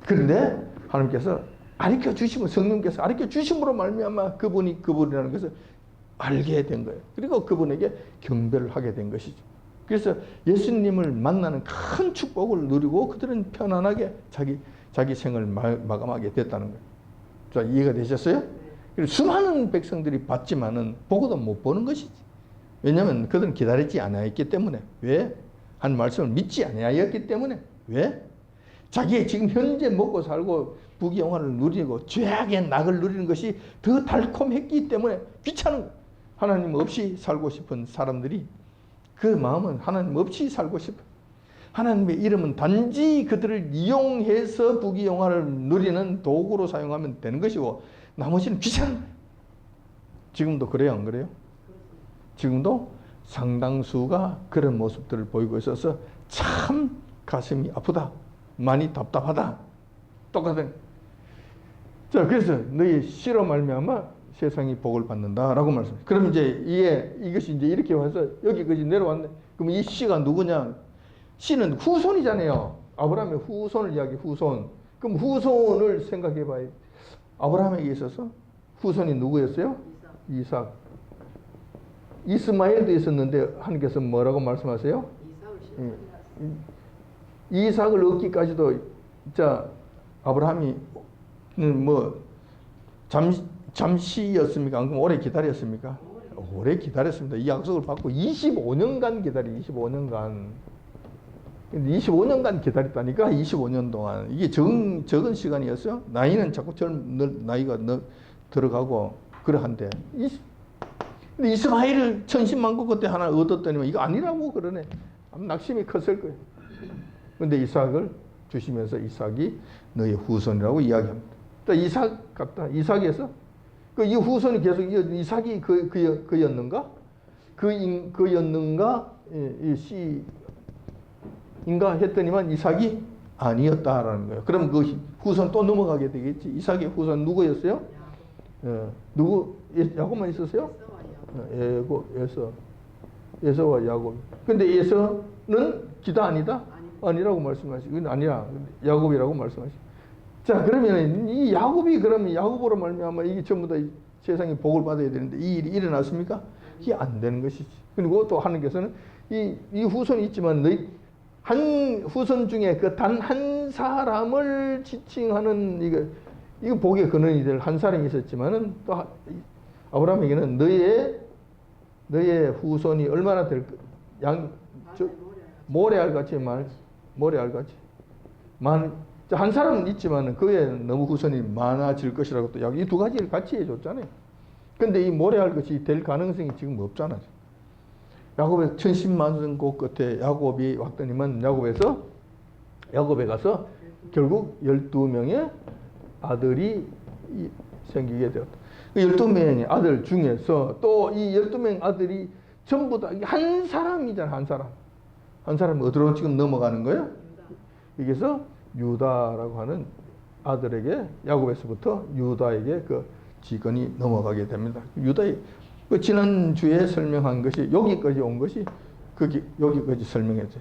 그런데 하나님께서 가르쳐 주시면, 성령께서 가르쳐 주심으로 말미암아 그분이라는 것을 알게 된 거예요. 그리고 그분에게 경배를 하게 된 것이죠. 그래서 예수님을 만나는 큰 축복을 누리고 그들은 편안하게 자기 생을 마감하게 됐다는 거예요. 자, 이해가 되셨어요? 수많은 백성들이 봤지만은 보고도 못 보는 것이지. 왜냐하면 그들은 기다리지 않았기 때문에. 왜? 한 말씀을 믿지 않았기 때문에. 왜? 자기의 지금 현재 먹고 살고 부귀영화를 누리고 죄악의 낙을 누리는 것이 더 달콤했기 때문에 귀찮은 거예요. 하나님 없이 살고 싶은 사람들이 그 마음은 하나님 없이 살고 싶어요. 하나님의 이름은 단지 그들을 이용해서 부귀영화를 누리는 도구로 사용하면 되는 것이고 나머지는 귀찮은 거예요. 지금도 그래요, 안 그래요? 지금도 상당수가 그런 모습들을 보이고 있어서 참 가슴이 아프다. 많이 답답하다. 똑같은. 자, 그래서 너희 씨로 말미암아 세상이 복을 받는다라고 말씀해요. 그럼 이제 이것이 이제 이렇게 와서 여기까지 내려왔네. 그럼 이 씨가 누구냐? 씨는 후손이잖아요. 아브라함의 후손을 이야기, 후손. 그럼 후손을 생각해 봐요. 아브라함에게 있어서 후손이 누구였어요? 이삭. 이스마엘도 있었는데 하나님께서 뭐라고 말씀하세요? 이삭을 신분이라. 이삭을 얻기까지도 자 아브라함이 뭐 잠시였습니까? 그럼 오래 기다렸습니까? 오래 기다렸습니다. 이 약속을 받고 25년간 기다려. 25년간. 25년간 기다렸다니까. 25년 동안 이게 적은 시간이었어요. 나이는 자꾸 나이가 들어가고 그러한데 근데 이스마엘을 천신만고 그때 하나 얻었더니만 이거 아니라고 그러네. 낙심이 컸을 거예요. 근데 이삭을 주시면서 이삭이 너의 후손이라고 이야기합니다. 또 이삭 같다. 이삭에서 이 후손이 계속 이삭이 그였는가? 그였는가? 인가 했더니만 이삭이 아니었다라는 거예요. 그럼 그 후손 또 넘어가게 되겠지. 이삭의 후손 누구였어요? 누구? 야곱만 있었어요? 에서와 야곱. 근데 에서는 기다 아니다? 아니라고 말씀하시고, 이건 아니야. 야곱이라고 말씀하시고. 자, 그러면 이 야곱이 그러면 야곱으로 말미암아 이게 전부 다 세상에 복을 받아야 되는데 이 일이 일어났습니까? 이게 안 되는 것이지. 그리고 또 하나님께서는 이 후손이 있지만 너희 한 후손 중에 그 단 한 사람을 지칭하는 이거 복의 근원이 될 한 사람이 있었지만은 또 아브라함에게는 너의 후손이 얼마나 될 모래알같이 모래알같이 한 사람은 있지만은 그에 너무 후손이 많아질 것이라고 또 이 두 가지를 같이 해줬잖아요. 근데 이 모래알같이 될 가능성이 지금 없잖아요. 야곱의 천신만고 끝에 야곱이 왔더니만 야곱에 가서 결국 12명의 아들이 생기게 되었다. 그 12명의 아들 중에서 또 이 12명 아들이 전부 다 한 사람이잖아. 한 사람이 어디로 지금 넘어가는 거예요? 여기서 유다라고 하는 아들에게 야곱에서부터 유다에게 그 지건이 넘어가게 됩니다. 유다의 그 지난주에 설명한 것이 여기까지 온 것이 여기까지 설명했죠.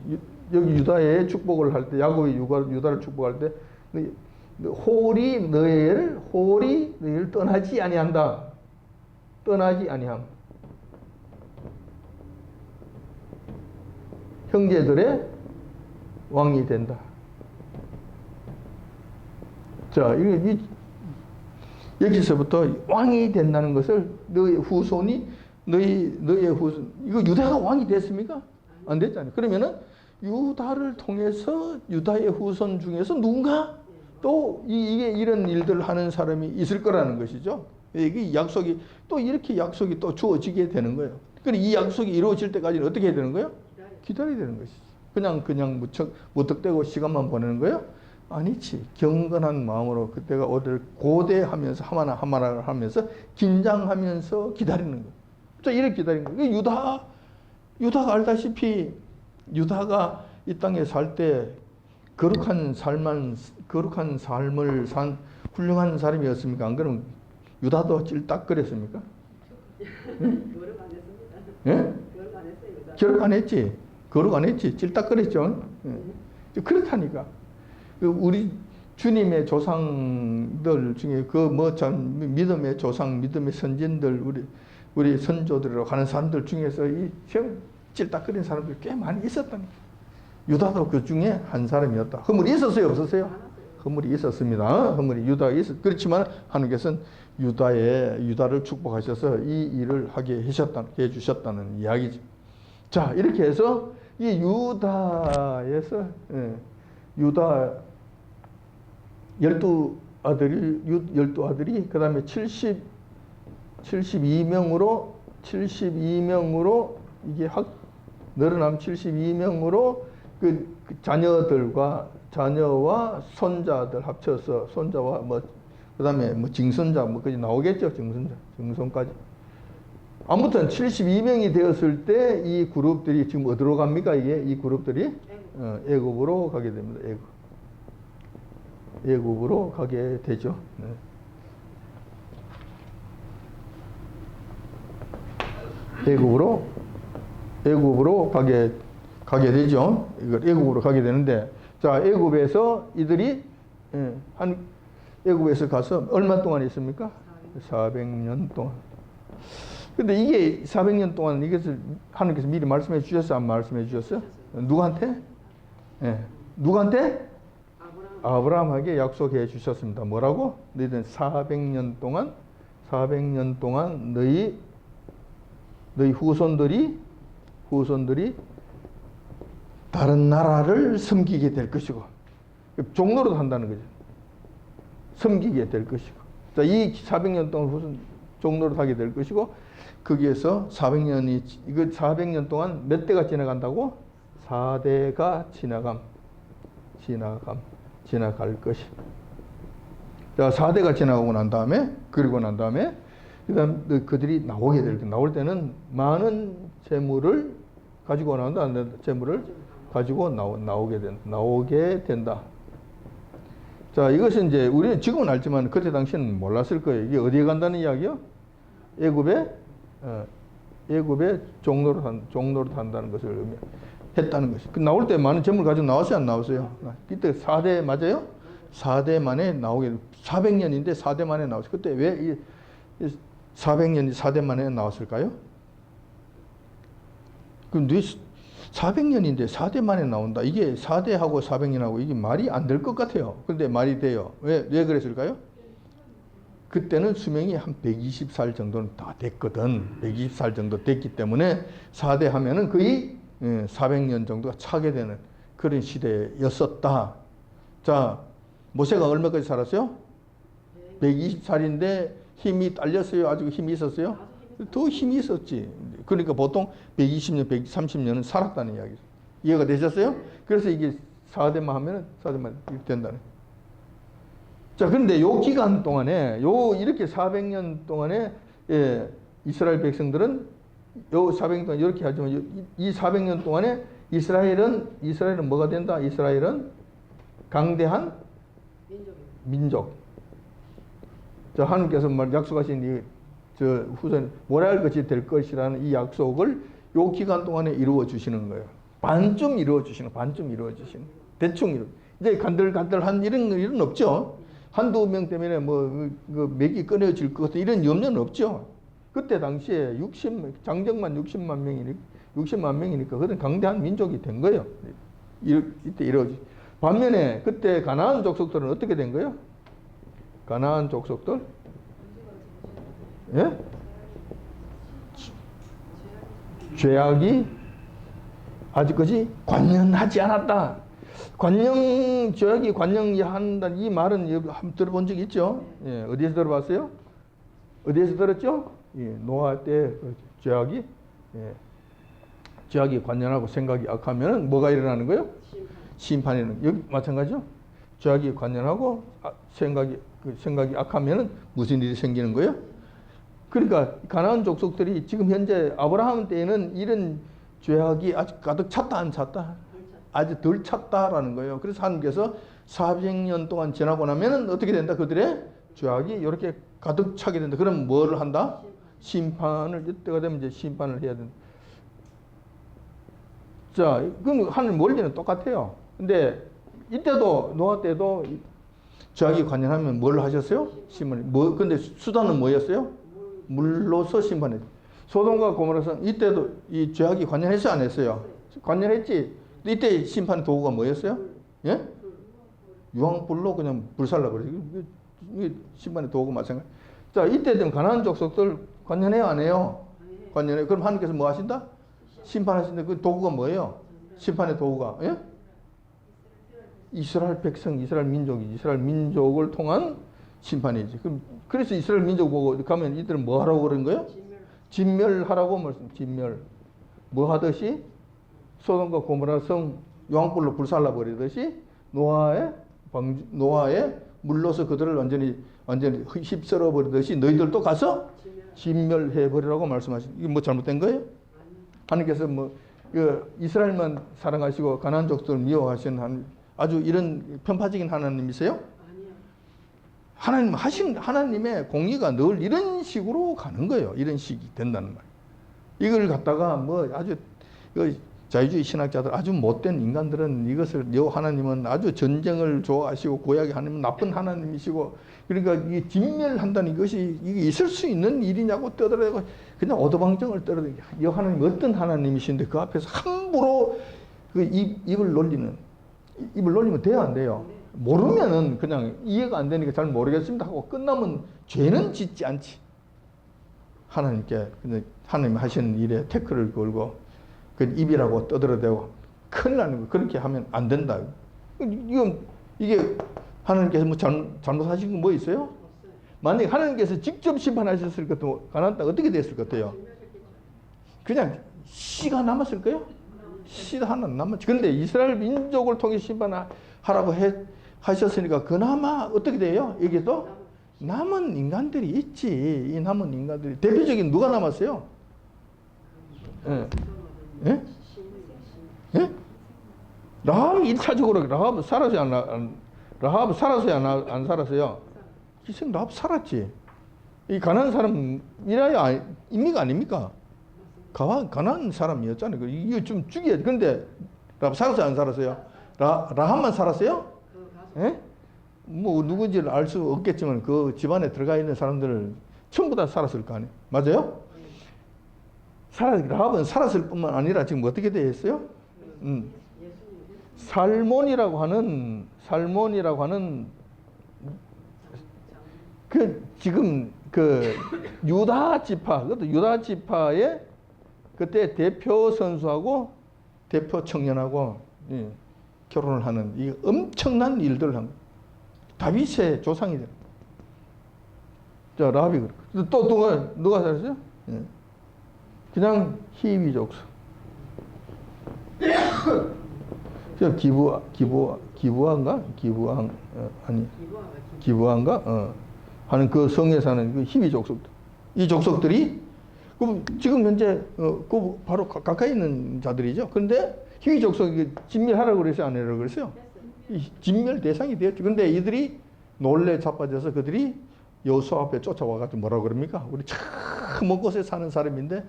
여기 유다의 축복을 할 때 야곱이 유다를 축복할 때 홀이 너희를 떠나지 아니한다. 떠나지 아니함. 형제들의 왕이 된다. 자, 여기서부터 왕이 된다는 것을 너의 후손이 너의 후손 이거 유다가 왕이 됐습니까? 안 됐잖아요. 그러면은 유다를 통해서 유다의 후손 중에서 누군가 또 이게 이런 일들을 하는 사람이 있을 거라는 것이죠. 이게 약속이 또 이렇게 약속이 또 주어지게 되는 거예요. 그럼 이 약속이 이루어질 때까지는 어떻게 해야 되는 거예요? 기다려야 되는 것이지. 그냥 무턱대고 시간만 보내는 거예요? 아니지. 경건한 마음으로 그때가 어딜 고대하면서 하마나 하면서 긴장하면서 기다리는 거예요. 자, 이렇게 기다리는 거예요. 유다가 알다시피 유다가 이 땅에 살 때 거룩한 삶을 산 훌륭한 사람이었습니까? 안 그러면 유다도 찔딱거렸습니까? 거룩 안 했습니다. 예? 거룩 안 했어요. 유다. 거룩 안 했지. 거룩 안 했지. 찔딱거렸죠. 그렇다니까. 우리 주님의 조상들 중에 믿음의 조상, 믿음의 선진들, 우리 선조들이라고 하는 사람들 중에서 이 찔딱거리는 사람들이 꽤 많이 있었다니까. 유다도 그 중에 한 사람이었다. 허물이 있었어요, 없었어요? 허물이 있었습니다. 허물이 유다가 그렇지만 하나님께서는 유다를 축복하셔서 이 일을 하게 해주셨다는 이야기죠. 자, 이렇게 해서 이 유다에서 유다 12아들이 그 다음에 72명으로 이게 늘어남 72명으로 그 자녀와 손자들 합쳐서 손자와 그 다음에 증손자 까지 나오겠죠. 증손까지. 아무튼 72명이 되었을 때 이 그룹들이 지금 어디로 갑니까? 이 그룹들이 애굽으로 가게 됩니다. 애굽으로 가게 되죠. 네. 애굽으로 가게 되죠. 이걸 애굽으로 가게 되는데, 자, 애굽에서 이들이 예, 한 애굽에서 가서 얼마 동안 있습니까? 400년 동안. 근데 이게 400년 동안 이것을 하나님께서 미리 말씀해 주셨어요? 안 말씀해 주셨어요? 누구한테? 예. 누구한테? 아브라함에게 약속해 주셨습니다. 뭐라고? 너희들 400년 동안 너희 후손들이 다른 나라를 섬기게 될 것이고, 종로로 한다는 거죠. 섬기게 될 것이고. 자, 이 400년 동안 후손 종로로 하게 될 것이고, 거기에서 400년 동안 몇 대가 지나간다고? 4대가 지나갈 것이. 자, 4대가 지나가고 난 다음에, 그다음 그들이 나올 때는 많은 재물을 가지고 나온다. 재물을 가지고 나오게 된다. 자, 이것은 이제 우리는 지금은 알지만 그때 당시에는 몰랐을 거예요. 이게 어디에 간다는 이야기요? 애굽에 종로로 한다는 것을 했다는 것이. 그 나올 때 많은 재물 가지고 나왔어요, 안 나왔어요? 그때 4대 맞아요? 4대 만에 나오게, 400년인데 4대 만에 나왔어요. 그때 왜 400년이 4대 만에 나왔을까요? 그럼 400년인데 4대 만에 나온다. 이게 4대하고 400년하고 이게 말이 안 될 것 같아요. 근데 말이 돼요. 왜 그랬을까요? 그때는 수명이 한 120살 정도는 다 됐거든. 120살 정도 됐기 때문에 4대 하면은 거의 400년 정도가 차게 되는 그런 시대였었다. 자, 모세가 얼마까지 살았어요? 120살인데 힘이 딸렸어요? 아주 힘이 있었어요? 더 힘이 있었지. 그러니까 보통 120년, 130년은 살았다는 이야기죠. 이해가 되셨어요? 그래서 이게 4대만 하면은 4대만 이렇게 된다는. 자, 그런데 요 기간 동안에, 이렇게 400년 동안에, 이스라엘 백성들은 요 400년 동안 이렇게 하지만 이 400년 동안에 이스라엘은 뭐가 된다? 이스라엘은 강대한 민족. 자, 하나님께서 약속하신 후손 모래알 것이 될 것이라는 이 약속을 요 기간 동안에 이루어 주시는 거예요. 반쯤 이루어 주시는. 대충 이제 간들간들한 이런 일은 없죠. 한두 명 때문에 맥이 끊어질 것 같은 이런 염려는 없죠. 그때 당시에 장정만 60만 명이니까 그런 강대한 민족이 된 거예요. 이때 이루어지. 반면에 그때 가나안 족속들은 어떻게 된 거예요? 가나안 족속들? 예? 죄악이 아직까지 관연하지 않았다. 죄악이 관연한다는 이 말은 한번 들어본 적 있죠? 예, 어디에서 들어봤어요? 어디에서 들었죠? 예, 노아 때 죄악이 관연하고 생각이 악하면 뭐가 일어나는 거예요? 심판이는. 여기 마찬가지죠? 죄악이 관연하고 생각이 악하면 무슨 일이 생기는 거예요? 그러니까 가나안 족속들이 지금 현재 아브라함 때에는 이런 죄악이 아주 가득 찼다 안 찼다? 아주 덜 찼다라는 거예요. 그래서 하나님께서 400년 동안 지나고 나면은 어떻게 된다? 그들의 죄악이 이렇게 가득 차게 된다. 그럼 뭐를 한다? 심판을, 이때가 되면 이제 심판을 해야 된다. 자, 그럼 하늘 원리는 똑같아요. 근데 이때도, 노아 때도 죄악이 관연하면 뭘 하셨어요? 근데 수단은 뭐였어요? 물로서 심판했죠. 소돔과 고모라서 이때도 이 죄악이 관연했어요? 안 했어요? 관연했지. 이때 심판 도구가 뭐였어요? 예? 유황불로 그냥 불살라 버리죠. 이게 심판의 도구가 마찬가지. 자, 이때 되면 가나안 족속들 관연해요, 안 해요? 관연해요. 그럼 하나님께서 뭐 하신다? 심판하신다. 그 도구가 뭐예요? 심판의 도구가. 예? 이스라엘 백성, 이스라엘 민족을 통한 심판이지. 그래서 이스라엘 민족 보고 가면 이들은 뭐 하라고 그런 거예요? 진멸하라고 진멸. 뭐 하듯이? 소돔과 고모라 성 유황불로 불살라 버리듯이 노아의 물로서 그들을 완전히 휩쓸어 버리듯이 너희들도 가서 진멸해 버리라고 말씀하신. 이게 뭐 잘못된 거예요? 하나님께서 이스라엘만 사랑하시고 가나안 족속을 미워하시는 아주 이런 편파적인 하나님이세요? 하나님의 공의가 늘 이런 식으로 가는 거예요. 이런 식이 된다는 말. 이걸 갖다가 아주 자유주의 신학자들 아주 못된 인간들은 이것을 여 하나님은 아주 전쟁을 좋아하시고 고약의 하나님은 나쁜 하나님이시고 그러니까 이게 진멸한다는 것이 이게 있을 수 있는 일이냐고 떠들어대고 그냥 오도방정을 떠들어대고 여 하나님 어떤 하나님이신데 그 앞에서 함부로 그 입을 놀리면 돼요 안 돼요? 모르면은 그냥 이해가 안 되니까 잘 모르겠습니다 하고 끝나면 죄는 짓지 않지. 하나님께 하나님 하시는 일에 태클을 걸고 그 입이라고 떠들어대고 큰일 나는 거 그렇게 하면 안 된다. 이게 하나님께서 뭐 잘못하신 거 뭐 있어요? 만약에 하나님께서 직접 심판하셨을 것도 가나안 땅 어떻게 됐을 것 같아요? 그냥 씨가 남았을 거요? 씨가 하나 남았지. 근데 이스라엘 민족을 통해 심판하라고 하셨으니까 그나마 어떻게 돼요? 여기도 남은 인간들이 있지. 이 남은 인간들이 대표적인 누가 남았어요? 예? 예? 예? 라합이 1차적으로 라합 살았어요? 라합 살았어요? 안 살았어요? 기생 라합 살았지. 이 가난한 사람이라야 입니까 아닙니까? 가난한 사람이었잖아요. 이거 좀 죽여야지. 근데 라합 살았어요? 안 살았어요? 라합만 살았어요? 예? 뭐 누군지를 알 수 없겠지만 그 집안에 들어가 있는 사람들 전부 다 살았을 거 아니에요. 맞아요? 라합은 살았을 뿐만 아니라 지금 어떻게 되어 있어요? 살몬이라고 하는 그 지금 그 유다 지파 그것도 유다 지파의 그때 대표 선수하고 대표 청년하고 결혼을 하는 이 엄청난 일들을 한 거예요. 다윗의 조상이 돼요. 자, 라합이 그렇고 또 누가 살았어요? 예. 그냥 히위 족속. 기부한가? 기부한가? 하는 그 성에 사는 그 히위 족속들. 이 족속들이 지금 현재 그 바로 가까이 있는 자들이죠. 그런데 히위 족속이 진멸하라고 그랬어요? 안 하라고 그랬어요? 진멸 대상이 되었죠. 근데 이들이 놀래 자빠져서 그들이 여호수아 앞에 쫓아와가지고 뭐라고 그럽니까? 우리 참 먼 곳에 사는 사람인데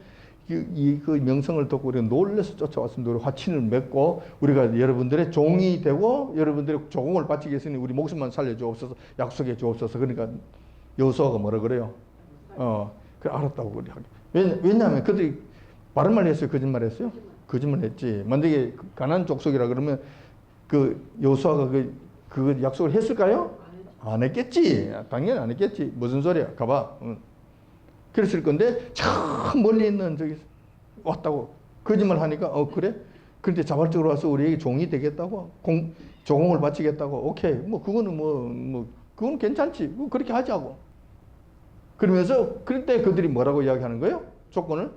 그 명성을 듣고 우리가 놀래서 쫓아왔습니다. 우리 화친을 맺고 우리가 여러분들의 종이 되고 여러분들의 조공을 바치겠으니 우리 목숨만 살려주옵소서 약속해 주옵소서. 그러니까 여호수아가 뭐라 그래요? 그래 알았다고 그래. 왜냐하면 그들이 바른 말 했어요? 거짓말 했어요? 거짓말 했지. 만약에 가나안 족속이라 그러면 그 여호수아가 그 약속을 했을까요? 안 했겠지. 당연히 안 했겠지. 무슨 소리야? 가봐. 그랬을 건데 저 멀리 있는 저기 왔다고 거짓말 하니까 그래? 그런데 자발적으로 와서 우리에게 종이 되겠다고 조공을 바치겠다고 오케이. 뭐 그거는 그건 괜찮지. 뭐 그렇게 하자고. 그러면서 그럴 때 그들이 뭐라고 이야기하는 거예요? 조건을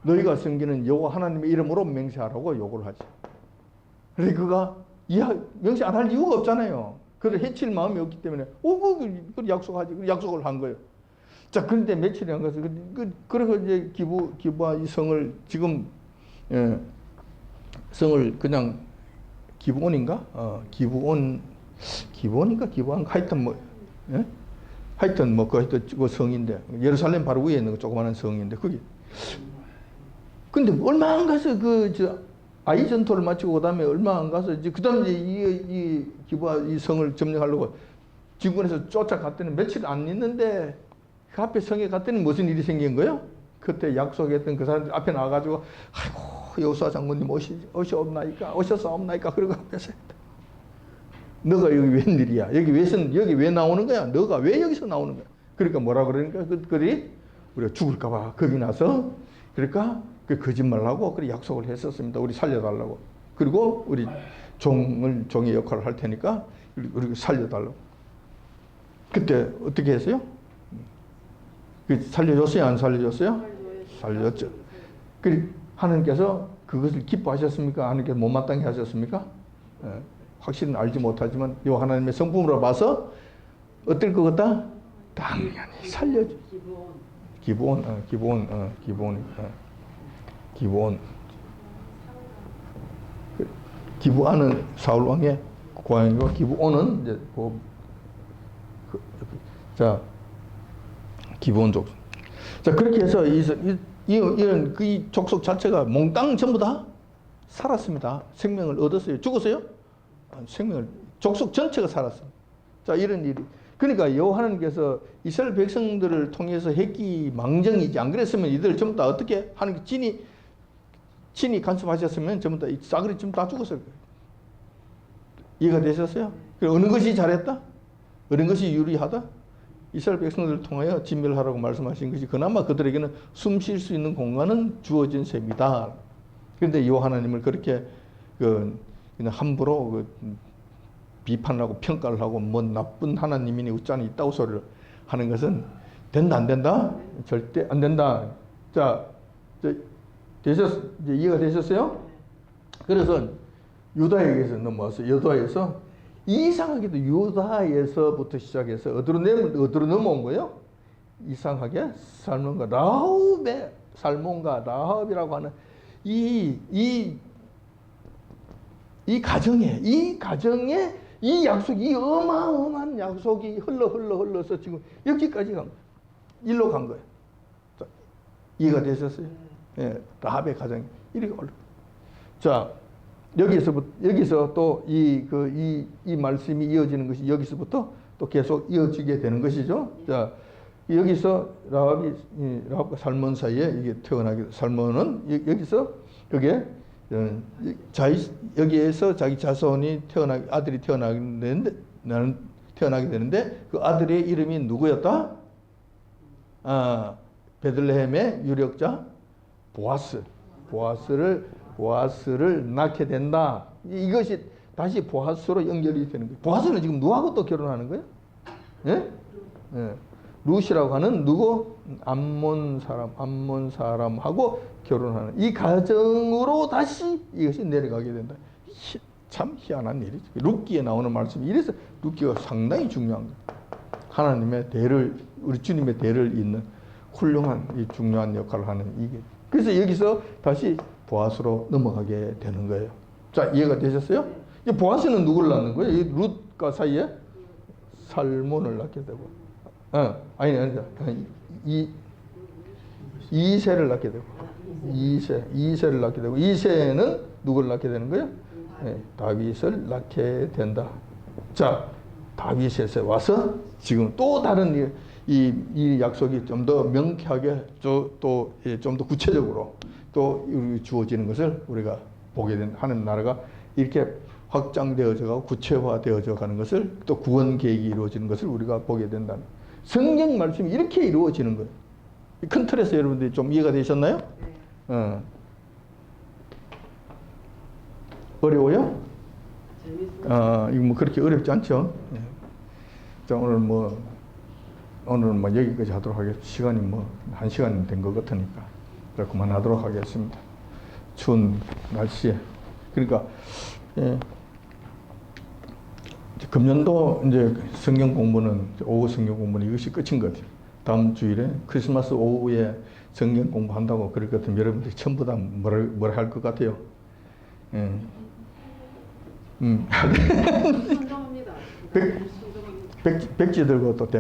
너희가 섬기는 여호와 하나님의 이름으로 맹세하라고 요구를 하지. 그래서 그가 명세 안 할 이유가 없잖아요. 그를 해칠 마음이 없기 때문에 그 약속하지. 그 약속을 한 거예요. 자, 그런데 며칠이 안 가서 그래서 이제 기부와 이 성을 지금 성을 그냥 기부원인가? 기부원인가? 하여튼 하여튼 그 성인데 예루살렘 바로 위에 있는 그 조그마한 성인데 그게 근데 얼마 안 가서 아이 전투를 마치고 그다음에 얼마 안 가서 그다음에 이 기부와 이 성을 점령하려고 지구에서 쫓아갔더니 며칠 안 있는데 그 앞에 성에 갔더니 무슨 일이 생긴 거예요? 그때 약속했던 그 사람들 앞에 나와가지고 아이고 여호수아 장군님 오셨사옵나이까 그러고 앞에서 너가 여기 웬일이야? 여기 왜 나오는 거야? 너가 왜 여기서 나오는 거야? 그러니까 뭐라 그러니까 그들이 우리가 죽을까봐 겁이 나서 그러니까 그 거짓말하고 그 약속을 했었습니다. 우리 살려달라고. 그리고 우리 종의 역할을 할 테니까 우리 살려달라고. 그때 어떻게 했어요? 살려줬어요? 안 살려줬어요? 살려줬죠. 하나님께서 그것을 기뻐하셨습니까? 하나님께서 못마땅히 하셨습니까? 확실히 알지 못하지만 이 하나님의 성품으로 봐서 어떨 것 같다? 당연히 살려줘. 기부원. 기부하는 사울 왕의 고향이고 기부원은 이제 자 기부원족. 자 그렇게 해서 이런 그 족속 자체가 몽땅 전부 다 살았습니다. 생명을 얻었어요. 죽었어요? 생명을, 족속 전체가 살았어요. 자, 이런 일이. 그러니까 여호와님께서 이스라엘 백성들을 통해서 했기 망정이지. 안 그랬으면 이들 전부 다 어떻게 하는 게 친히 간섭하셨으면 전부 다 이 싸그리 전부 다 죽었을 거예요. 이해가 되셨어요? 어느 것이 잘했다? 어느 것이 유리하다? 이스라엘 백성들을 통하여 진멸하라고 말씀하신 것이 그나마 그들에게는 숨 쉴 수 있는 공간은 주어진 셈이다. 그런데 여호와 하나님을 그렇게 그냥 함부로 비판하고 평가를 하고 뭐 나쁜 하나님이니 우짠이 있다고 소리를 하는 것은 된다 안 된다? 절대 안 된다. 자, 이제 이해가 되셨어요? 그래서 유다에게서 넘어와서 유다에서 이상하게도 유다에서부터 시작해서 어디로 넘어온 거예요? 이상하게 살몬과 라합의 살몬과 라합이라고 하는 이 가정에 이 약속이 이 어마어마한 약속이 흘러서 지금 여기까지 일로 간 거예요. 자, 이해가 되셨어요? 예, 라합의 가정이 이렇게 올라. 자, 여기서 또 이 말씀이 이어지는 것이 여기서부터 또 계속 이어지게 되는 것이죠. 자, 여기서 라합과 살몬 사이에 이게 태어나게, 살몬은 여기서 여기에 여기에서 자기 자손이 아들이 태어나게 되는데 그 아들의 이름이 누구였다? 베들레헴의 유력자 보아스를 낳게 된다. 이것이 다시 보아스로 연결이 되는 거예요. 보아스는 지금 누구하고 또 결혼하는 거예요? 예? 예. 룻이라고 하는 누구? 암몬 사람하고 결혼하는 이 가정으로 다시 이것이 내려가게 된다. 참 희한한 일이죠. 룻기에 나오는 말씀이 이래서 룻기가 상당히 중요한 거예요. 하나님의 대를, 우리 주님의 대를 잇는 훌륭한 이 중요한 역할을 하는 이게. 그래서 여기서 다시 보아스로 넘어가게 되는 거예요. 자, 이해가 되셨어요? 이 보아스는 누구를 낳는 거예요? 이 룻과 사이에 살몬을 낳게 되고, 이세를 낳게 되고, 이세를 낳게 되고, 이세는 누구를 낳게 되는 거예요? 네, 다윗을 낳게 된다. 자, 다윗에서 와서 지금 또 다른 이 약속이 좀 더 명쾌하게 또 좀 더 구체적으로 또 주어지는 것을 우리가 보게 하는 나라가 이렇게 확장되어져 구체화되어져 가는 것을 또 구원 계획이 이루어지는 것을 우리가 보게 된다는 성경 말씀이 이렇게 이루어지는 거예요. 큰 틀에서 여러분들이 좀 이해가 되셨나요? 네. 어려워요? 재밌어요. 이거 뭐 그렇게 어렵지 않죠? 네. 자, 오늘은 뭐 여기까지 하도록 하겠습니다. 시간이 뭐 1시간 된 것 같으니까 그만하도록 하겠습니다. 추운 날씨에. 그러니까 금년도 이제 성경 공부는 오후 성경 공부는 이것이 끝인 것 같아요. 다음 주일에 크리스마스 오후에 성경 공부한다고 그럴 것 같으면 여러분들이 전부 다 뭐라 할 것 같아요. 순종합니다. 백지 들고 또